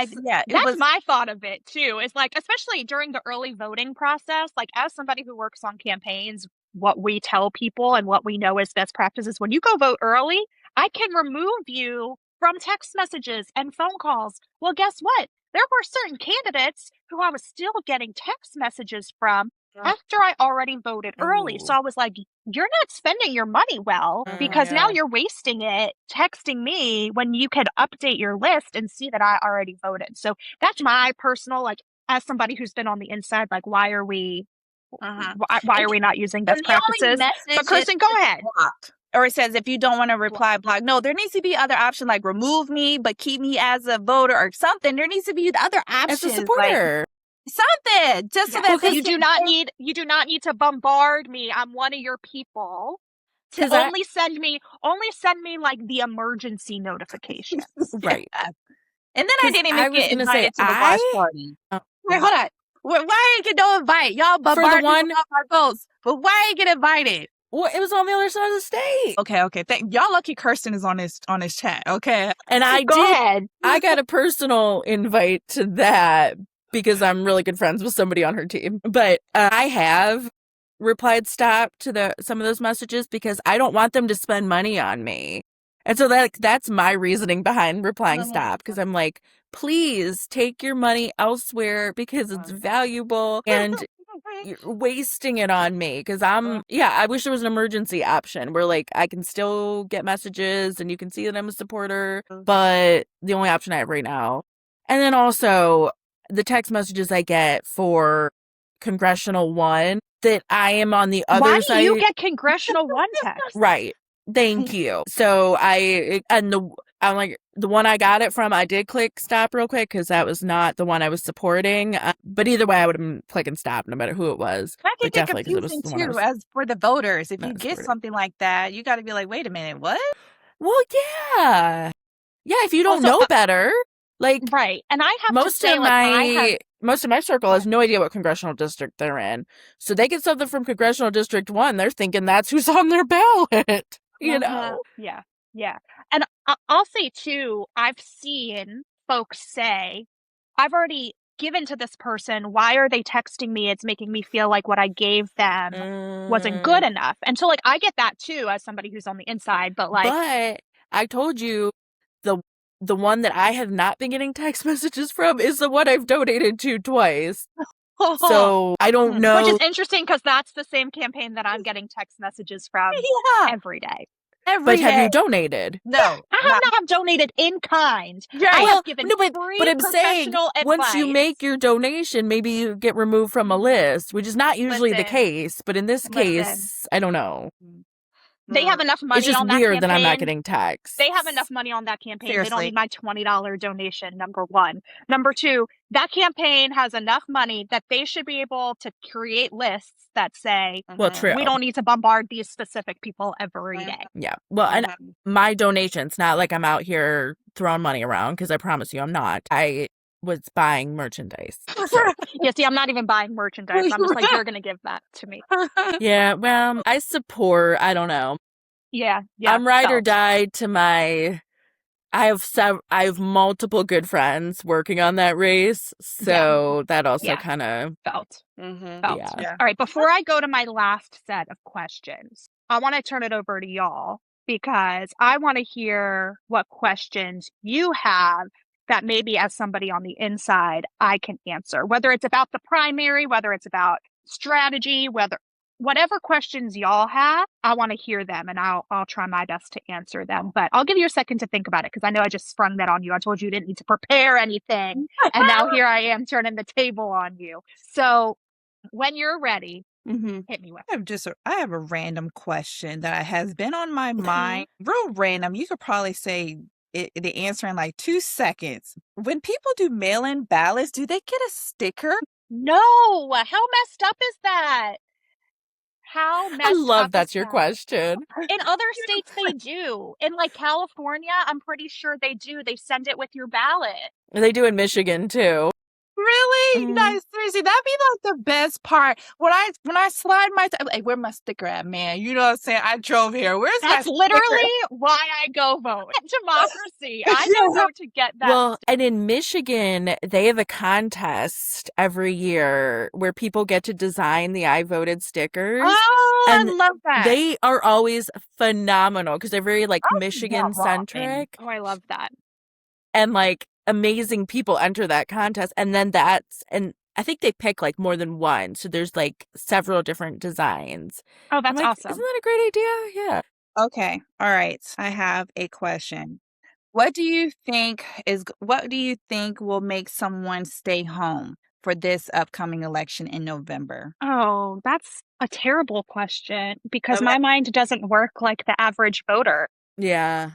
that's my thought of it too. Is like, especially during the early voting process, like as somebody who works on campaigns, what we tell people and what we know as best practices, when you go vote early, I can remove you from text messages and phone calls. Well, guess what? There were certain candidates who I was still getting text messages from after I already voted early. So I was like, you're not spending your money well because now you're wasting it texting me when you could update your list and see that I already voted. So that's my personal, like, as somebody who's been on the inside, like, why are we not using best practices? But Kirsten, go ahead. Or it says, if you don't want to reply, block. No, there needs to be other option, like remove me, but keep me as a voter or something. There needs to be other options. As a supporter. Like, something. Just so that you do not need to bombard me. I'm one of your people. To only send me like the emergency notifications. Right. And then I didn't even get invited to the watch party. Wait, hold on. Why ain't get no invite? Y'all bombarded me with my votes, but why ain't get invited? Well, it was on the other side of the state. Okay. Y'all lucky Kirsten is on his chat. Okay. And I Go ahead. I got a personal invite to that because I'm really good friends with somebody on her team. But I have replied stop to some of those messages because I don't want them to spend money on me. And so that's my reasoning behind replying stop, because I'm like, please take your money elsewhere because it's valuable and you're wasting it on me. Because I wish there was an emergency option where like I can still get messages and you can see that I'm a supporter, but the only option I have right now. And then also the text messages I get for Congressional One, that I am on the other side. Why do you get Congressional One text? Right. Thank you. So I'm like, the one I got it from, I did click stop real quick because that was not the one I was supporting. But either way, I would have been clicking stop no matter who it was. That can get confusing too, as for the voters. If you get something like that, you got to be like, wait a minute, what? Well, yeah. Yeah, if you don't know better. Like, right. And I have to say, most of my circle has no idea what congressional district they're in. So they get something from Congressional District 1, they're thinking that's who's on their ballot. You know? Yeah. And I'll say too, I've seen folks say, I've already given to this person. Why are they texting me? It's making me feel like what I gave them wasn't good enough. And so like, I get that too, as somebody who's on the inside, but I told you the one that I have not been getting text messages from is the one I've donated to twice. So I don't know. Which is interesting because that's the same campaign that I'm getting text messages from every day. Have you donated? No. I have donated in kind. Right. I have given free but I'm saying, advice. once you make your donation, maybe you get removed from a list, which is not usually the case. But in this case, I don't know. They have enough It's money just on that weird that I'm not campaign. getting texts. They have enough money on that campaign. They don't Seriously. need my $20 donation, number one. Number two, that campaign has enough money that they should be able to create lists that say, Well, true. we don't need to bombard these specific people every day. Yeah. Well, and my donations, not like I'm out here throwing money around, because I promise you I'm not. I was buying merchandise. So. Yeah, see, I'm not even buying merchandise. I'm just like, you're going to give that to me. Yeah, well, I support, I don't know. Yeah. I'm ride or die to my... I have multiple good friends working on that race, so that also kind of felt. Yeah. All right, before I go to my last set of questions, I want to turn it over to y'all, because I want to hear what questions you have that maybe as somebody on the inside I can answer, whether it's about the primary, whether it's about strategy, whatever questions y'all have, I want to hear them, and I'll try my best to answer them. But I'll give you a second to think about it, because I know I just sprung that on you. I told you didn't need to prepare anything, and now here I am turning the table on you. So when you're ready, hit me with. I have a random question that has been on my mind. Real random. You could probably say the answer in like 2 seconds. When people do mail-in ballots, do they get a sticker? No. How messed up is that? How messed I love up that's is your that? question. In other states, they do. In like California, I'm pretty sure they do. They send it with your ballot. They do in Michigan too. Really? No, seriously, that'd be like the best part. When I slide my, I'm like, where my sticker at, man? You know what I'm saying? I drove here. Where's my That's sticker? literally why I go vote. Democracy. I go vote to get that. Well, and in Michigan, they have a contest every year where people get to design the I voted stickers. Oh, and I love that. They are always phenomenal, because they're very like Michigan centric. Oh, I love that. And like amazing people enter that contest, and then and I think they pick like more than one, so there's like several different designs. Oh, that's awesome. Isn't that a great idea? Yeah. Okay. All right. I have a question. What do you think will make someone stay home for this upcoming election in November? Oh, that's a terrible question, because my mind doesn't work like the average voter. Yeah.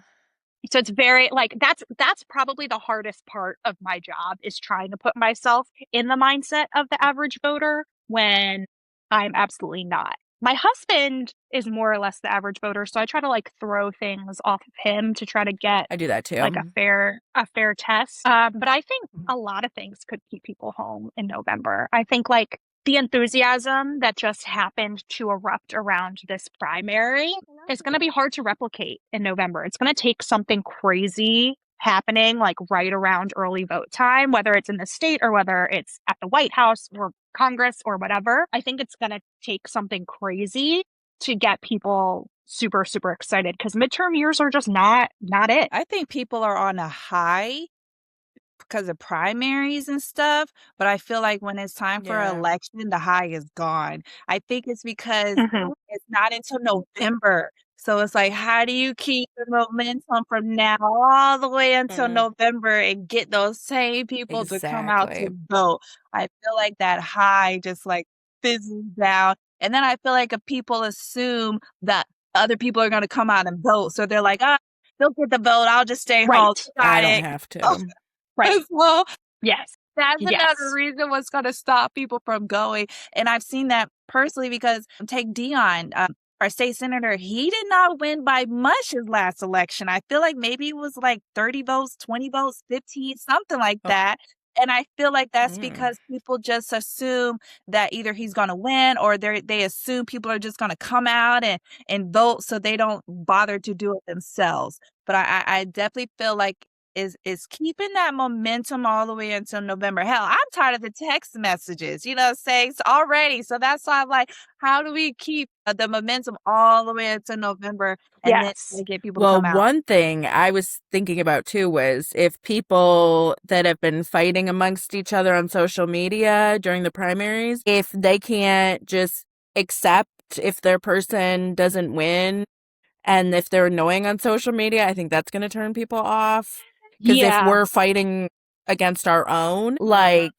So it's very like that's probably the hardest part of my job, is trying to put myself in the mindset of the average voter when I'm absolutely not. My husband is more or less the average voter, so I try to like throw things off of him to try to get I do that too. like a fair test. But I think a lot of things could keep people home in November. I think like the enthusiasm that just happened to erupt around this primary is going to be hard to replicate in November. It's going to take something crazy happening like right around early vote time, whether it's in the state or whether it's at the White House or Congress or whatever. I think it's going to take something crazy to get people super, super excited, because midterm years are just not it. I think people are on a high because of primaries and stuff, but I feel like when it's time for an election, the high is gone. I think it's because it's not until November. So it's like, how do you keep the momentum from now all the way until November and get those same people to come out to vote? I feel like that high just like fizzles down. And then I feel like if people assume that other people are going to come out and vote, so they're like, they'll get the vote. I'll just stay home. I don't have to. Right. Well, yes. That's another reason what's going to stop people from going. And I've seen that personally, because take Dion, our state senator, he did not win by much his last election. I feel like maybe it was like 30 votes, 20 votes, 15, something like that. And I feel like that's because people just assume that either he's going to win, or they assume people are just going to come out and vote, so they don't bother to do it themselves. But I definitely feel like is keeping that momentum all the way until November. Hell, I'm tired of the text messages, you know, saying already. So that's why I'm like, how do we keep the momentum all the way until November and then get people to come out? Well, one thing I was thinking about too was if people that have been fighting amongst each other on social media during the primaries, if they can't just accept if their person doesn't win, and if they're annoying on social media, I think that's going to turn people off. Because if we're fighting against our own, like...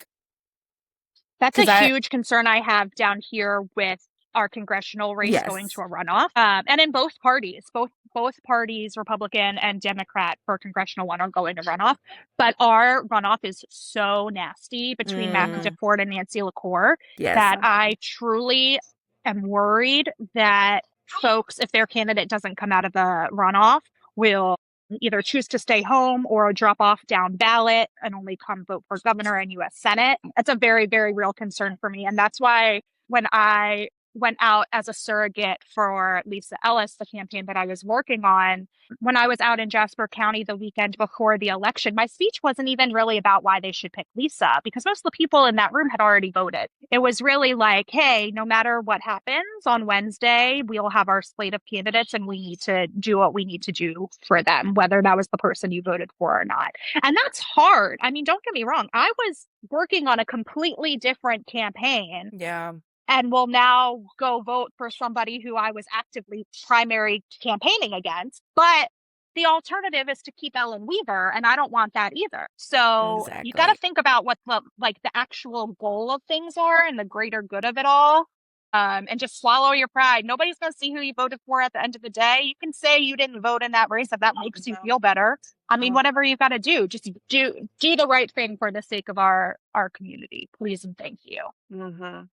That's a huge concern I have down here with our congressional race going Yes. to a runoff. And in both parties, both parties, Republican and Democrat for congressional one, are going to runoff. But our runoff is so nasty between Matthew DeFord and Nancy LaCour Yes. that I truly am worried that folks, if their candidate doesn't come out of the runoff, will either choose to stay home or drop off down ballot and only come vote for governor and U.S. Senate. That's a very, very real concern for me. And that's why when I went out as a surrogate for Lisa Ellis, the campaign that I was working on, when I was out in Jasper County the weekend before the election, my speech wasn't even really about why they should pick Lisa, because most of the people in that room had already voted. It was really like, hey, no matter what happens on Wednesday, we'll have our slate of candidates and we need to do what we need to do for them, whether that was the person you voted for or not. And that's hard. I mean, don't get me wrong. I was working on a completely different campaign. Yeah. And will now go vote for somebody who I was actively primary campaigning against. But the alternative is to keep Ellen Weaver, and I don't want that either. So you got to think about what the actual goal of things are and the greater good of it all. And just swallow your pride. Nobody's going to see who you voted for at the end of the day. You can say you didn't vote in that race if that makes you feel better. I mean, whatever you've got to do, just do the right thing for the sake of our community. Please and thank you. Mm-hmm.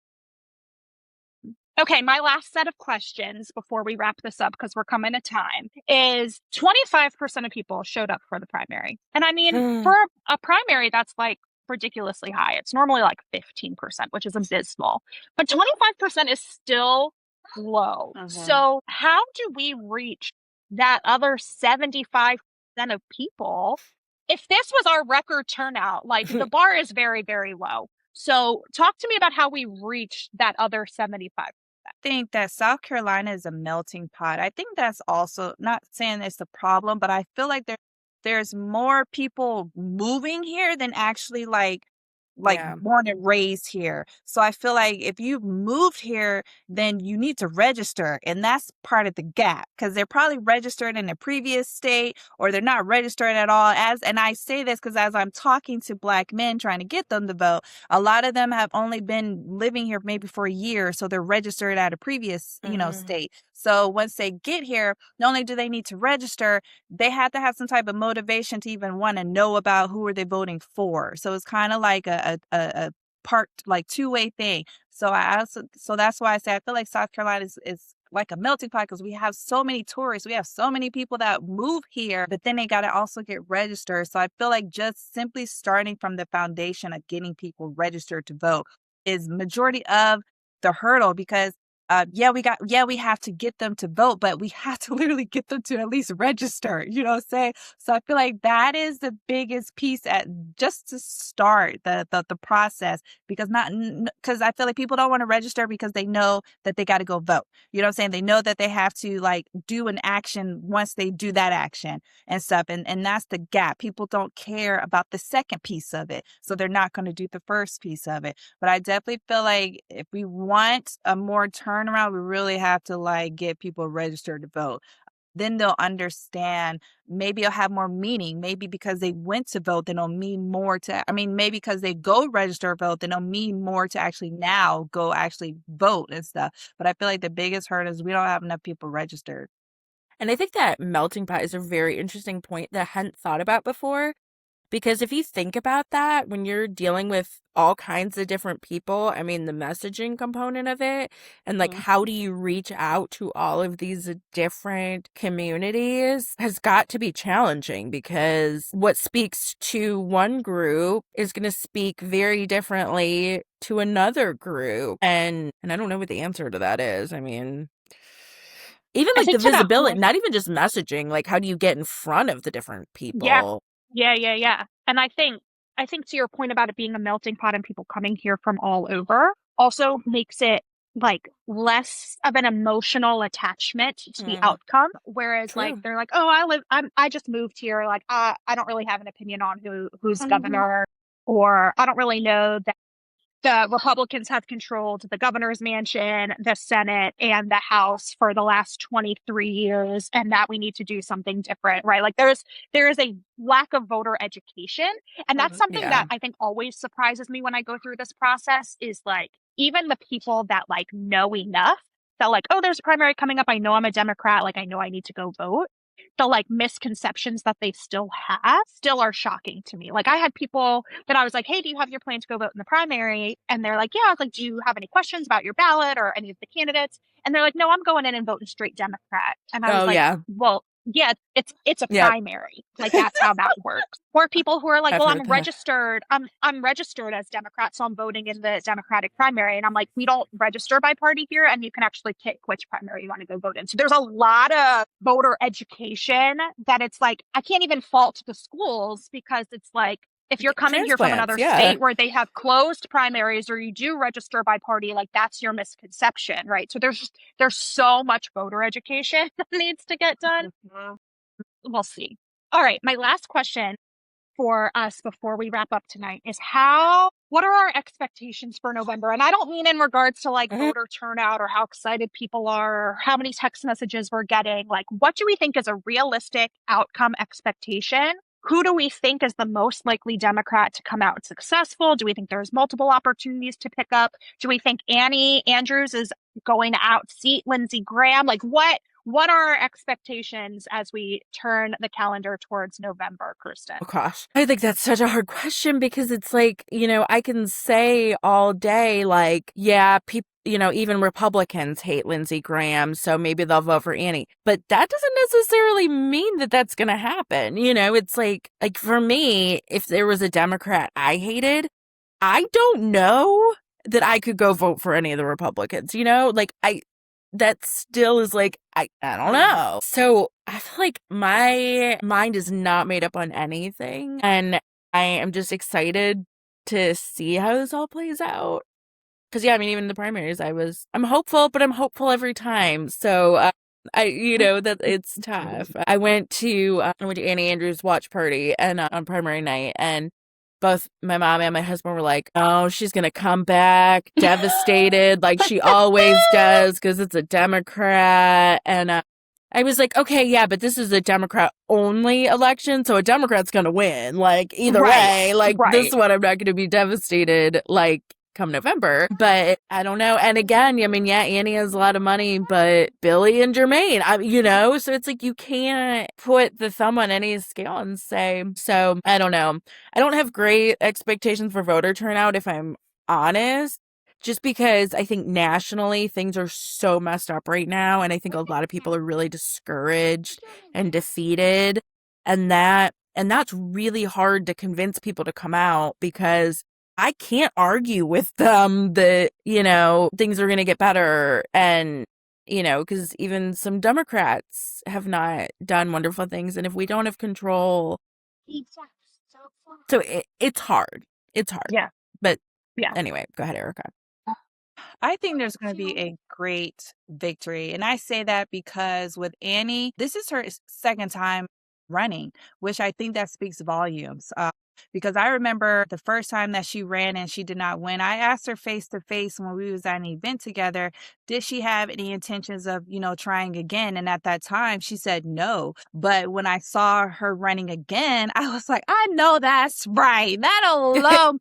Okay, my last set of questions before we wrap this up, because we're coming to time, is 25% of people showed up for the primary. And I mean, for a primary, that's like ridiculously high. It's normally like 15%, which is abysmal. But 25% is still low. So how do we reach that other 75% of people? If this was our record turnout, like the bar is very, very low. So talk to me about how we reach that other 75%. I think that South Carolina is a melting pot. I think that's also, not saying it's a problem, but I feel like there's more people moving here than actually born and raised here. So I feel like if you moved here, then you need to register. And that's part of the gap, because they're probably registered in a previous state or they're not registered at all. And I say this because as I'm talking to Black men trying to get them to vote, a lot of them have only been living here maybe for a year. So they're registered at a previous, state. So once they get here, not only do they need to register, they have to have some type of motivation to even want to know about who are they voting for. So it's kind of like a part, like two-way thing. So that's why I say I feel like South Carolina is like a melting pot, because we have so many tourists. We have so many people that move here, but then they got to also get registered. So I feel like just simply starting from the foundation of getting people registered to vote is majority of the hurdle, because we have to get them to vote, but we have to literally get them to at least register, you know what I'm saying? So I feel like that is the biggest piece at just to start the process, because I feel like people don't want to register because they know that they got to go vote. You know what I'm saying? They know that they have to like do an action once they do that action and stuff. And that's the gap. People don't care about the second piece of it. So they're not going to do the first piece of it. But I definitely feel like if we want a more turnaround, we really have to like get people registered to vote. Then they'll understand. Maybe it'll have more meaning. Maybe because they went to vote, then it'll mean more maybe because they go register vote, then it'll mean more to actually now go actually vote and stuff. But I feel like the biggest hurdle is we don't have enough people registered. And I think that melting pot is a very interesting point that I hadn't thought about before. Because if you think about that, when you're dealing with all kinds of different people, I mean, the messaging component of it, and like, how do you reach out to all of these different communities has got to be challenging, because what speaks to one group is going to speak very differently to another group. And I don't know what the answer to that is. I mean, even like the visibility, not even just messaging, like how do you get in front of the different people? Yeah. And I think to your point about it being a melting pot and people coming here from all over also makes it like less of an emotional attachment to the outcome. Whereas like they're like, oh, I just moved here. Like I don't really have an opinion on who's governor, or I don't really know that the Republicans have controlled the governor's mansion, the Senate, and the House for the last 23 years, and that we need to do something different, right? Like there is a lack of voter education. And that's something that I think always surprises me when I go through this process, is like even the people that like know enough that like, oh, there's a primary coming up. I know I'm a Democrat. Like, I know I need to go vote. The like misconceptions that they still have still are shocking to me. Like I had people that I was like, hey, do you have your plan to go vote in the primary? And they're like, yeah. I was like, do you have any questions about your ballot or any of the candidates? And they're like, no, I'm going in and voting straight Democrat. And I was Oh, like, yeah. well, yeah, it's a Yep. primary. Like that's how that works. Or people who are like, I've well, heard I'm that. registered. I'm registered as Democrat, so I'm voting in the Democratic primary. And I'm like, we don't register by party here, and you can actually pick which primary you want to go vote in. So there's a lot of voter education that it's like I can't even fault the schools because it's like if you're coming here from Transplants, another yeah. state where they have closed primaries or you do register by party, like that's your misconception, right? So there's so much voter education that needs to get done. We'll see. All right, my last question for us before we wrap up tonight is what are our expectations for November? And I don't mean in regards to like voter turnout or how excited people are or how many text messages we're getting. Like, what do we think is a realistic outcome expectation? Who do we think is the most likely Democrat to come out successful? Do we think there's multiple opportunities to pick up? Do we think Annie Andrews is going to outseat Lindsey Graham? Like, what are our expectations as we turn the calendar towards November, Kirsten? Oh gosh, I think that's such a hard question because it's like, I can say all day, like, yeah, people, even Republicans hate Lindsey Graham, so maybe they'll vote for Annie. But that doesn't necessarily mean that that's going to happen. It's like for me, if there was a Democrat I hated, I don't know that I could go vote for any of the Republicans, that still is like, I don't know. So I feel like my mind is not made up on anything. And I am just excited to see how this all plays out. Because, yeah, I mean, even the primaries, I'm hopeful, but I'm hopeful every time. So, that it's tough. I went to Annie Andrews' watch party and on primary night, and both my mom and my husband were like, oh, she's going to come back devastated like she always does because it's a Democrat. And I was like, okay, yeah, but this is a Democrat only election. So a Democrat's going to win. Like either way, like this one, I'm not going to be devastated like come November. But I don't know. And again, I mean, yeah, Annie has a lot of money, but Billy and Jermaine, so it's like you can't put the thumb on any scale and say, so I don't know. I don't have great expectations for voter turnout, if I'm honest, just because I think nationally things are so messed up right now. And I think a lot of people are really discouraged and defeated. And that's really hard to convince people to come out because I can't argue with them that, things are going to get better. And, because even some Democrats have not done wonderful things. And if we don't have control, so it's hard. It's hard. Yeah. But yeah. Anyway, go ahead, Erica. I think there's going to be a great victory. And I say that because with Annie, this is her second time running, which I think that speaks volumes. Because I remember the first time that she ran and she did not win, I asked her face to face when we was at an event together, did she have any intentions of, trying again? And at that time she said no. But when I saw her running again, I was like, I know that's right. That alone.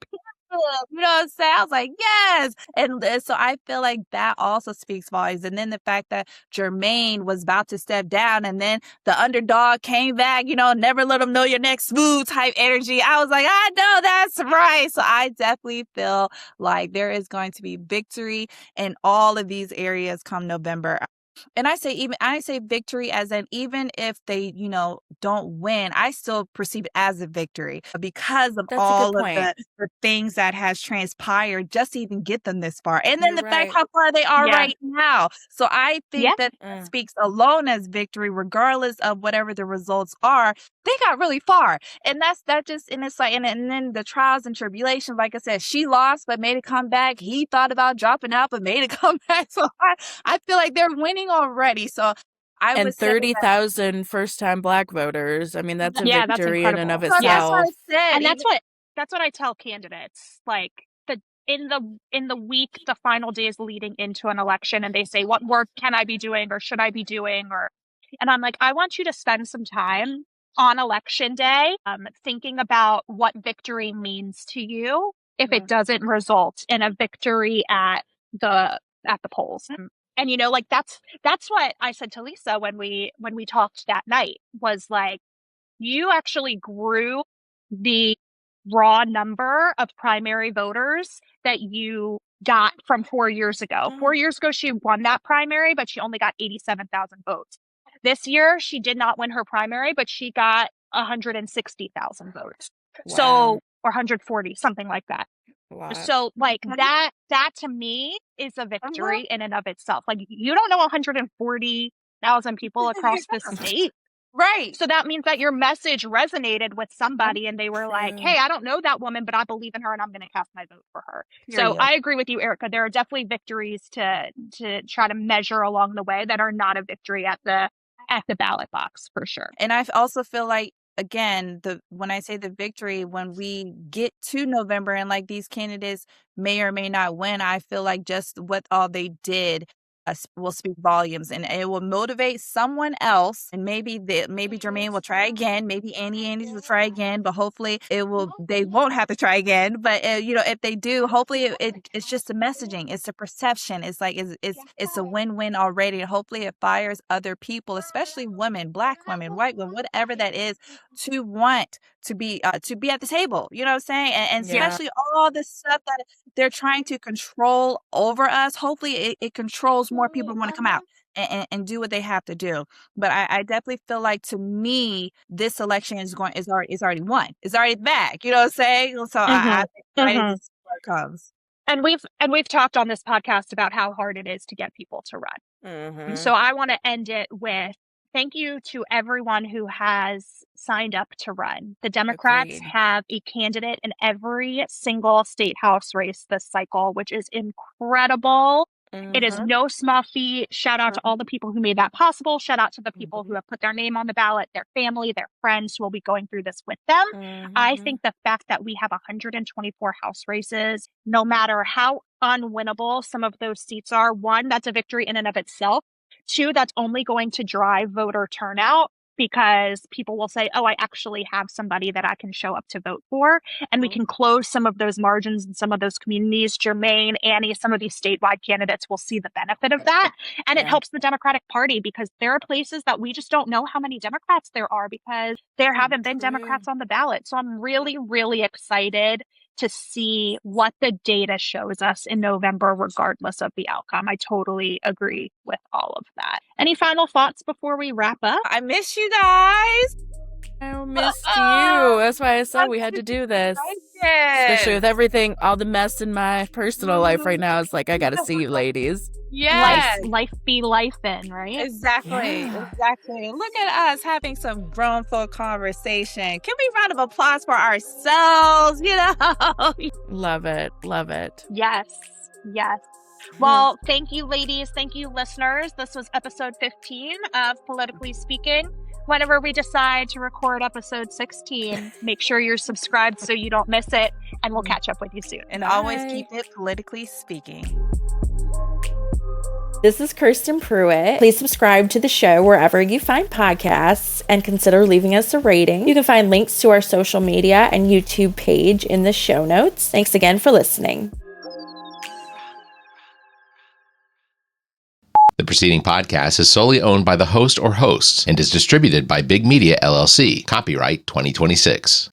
You know what I'm saying? I was like, yes. And so I feel like that also speaks volumes. And then the fact that Jermaine was about to step down and then the underdog came back, never let them know your next move type energy. I was like, I know that's right. So I definitely feel like there is going to be victory in all of these areas come November. And I say victory as in even if they, don't win, I still perceive it as a victory because of all of the things that has transpired just to even get them this far. And then fact how far they are right now. So I think that speaks alone as victory, regardless of whatever the results are. They got really far. And it's like, and then the trials and tribulations, like I said, she lost, but made it come back. He thought about dropping out, but made it come back. So I feel like they're winning already. So I would say 30,000 first-time Black voters. I mean, that's a victory in and of So itself. that's what I said. And that's what I tell candidates. Like in the week, the final days leading into an election, and they say, what work can I be doing or should I be doing? And I'm like, I want you to spend some time on election day, thinking about what victory means to you if it doesn't result in a victory at the polls. And like that's what I said to Lisa when we talked that night, was like, you actually grew the raw number of primary voters that you got from 4 years ago. 4 years ago, she won that primary, but she only got 87,000 votes. This year, she did not win her primary, but she got 160,000 votes. Wow. So, or 140, something like that. So like that to me is a victory in and of itself. Like, you don't know 140,000 people across the state. Right. So that means that your message resonated with somebody and they were like, hey, I don't know that woman, but I believe in her and I'm going to cast my vote for her. So I agree with you, Erica. There are definitely victories to try to measure along the way that are not a victory at the ballot box, for sure. And I also feel like, again, when I say the victory, when we get to November and like these candidates may or may not win, I feel like just what all they did will speak volumes, and it will motivate someone else. And maybe Jermaine will try again. Maybe Andy will try again, but hopefully they won't have to try again. But if they do, hopefully it's just the messaging. It's the perception. It's like, it's a win-win already. And hopefully it fires other people, especially women, Black women, white women, whatever that is, to want to be at the table. You know what I'm saying? And especially all the stuff that they're trying to control over us. Hopefully it controls more people want to come out and do what they have to do. But I definitely feel like, to me, this election is already won. It's already back. You know what I'm saying? So I'm excited to see where it comes. And we've talked on this podcast about how hard it is to get people to run. So I want to end it with thank you to everyone who has signed up to run. The Democrats have a candidate in every single state house race this cycle, which is incredible. It is no small feat. Shout out to all the people who made that possible. Shout out to the people who have put their name on the ballot, their family, their friends who will be going through this with them. I think the fact that we have 124 house races, no matter how unwinnable some of those seats are, one, that's a victory in and of itself. Two, that's only going to drive voter turnout, because people will say, oh, I actually have somebody that I can show up to vote for. And we can close some of those margins in some of those communities. Jermaine, Annie, some of these statewide candidates will see the benefit of that. And it helps the Democratic Party, because there are places that we just don't know how many Democrats there are because there haven't been Democrats on the ballot. So I'm really, really excited to see what the data shows us in November, regardless of the outcome. I totally agree with all of that. Any final thoughts before we wrap up? I miss you guys. I missed you. That's why I said we had to do this. Especially with everything, all the mess in my personal life right now. It's like, I got to see you ladies. Life be lifing, right? Exactly. Look at us having some grown folk conversation. Can we round of applause for ourselves? Love it. Yes. Well, thank you, ladies. Thank you, listeners. This was episode 15 of Politically Speaking. Whenever we decide to record episode 16, make sure you're subscribed so you don't miss it, and we'll catch up with you soon. And always keep it politically speaking. This is Kirsten Pruitt. Please subscribe to the show wherever you find podcasts and consider leaving us a rating. You can find links to our social media and YouTube page in the show notes. Thanks again for listening. The preceding podcast is solely owned by the host or hosts and is distributed by Big Media LLC. Copyright 2026.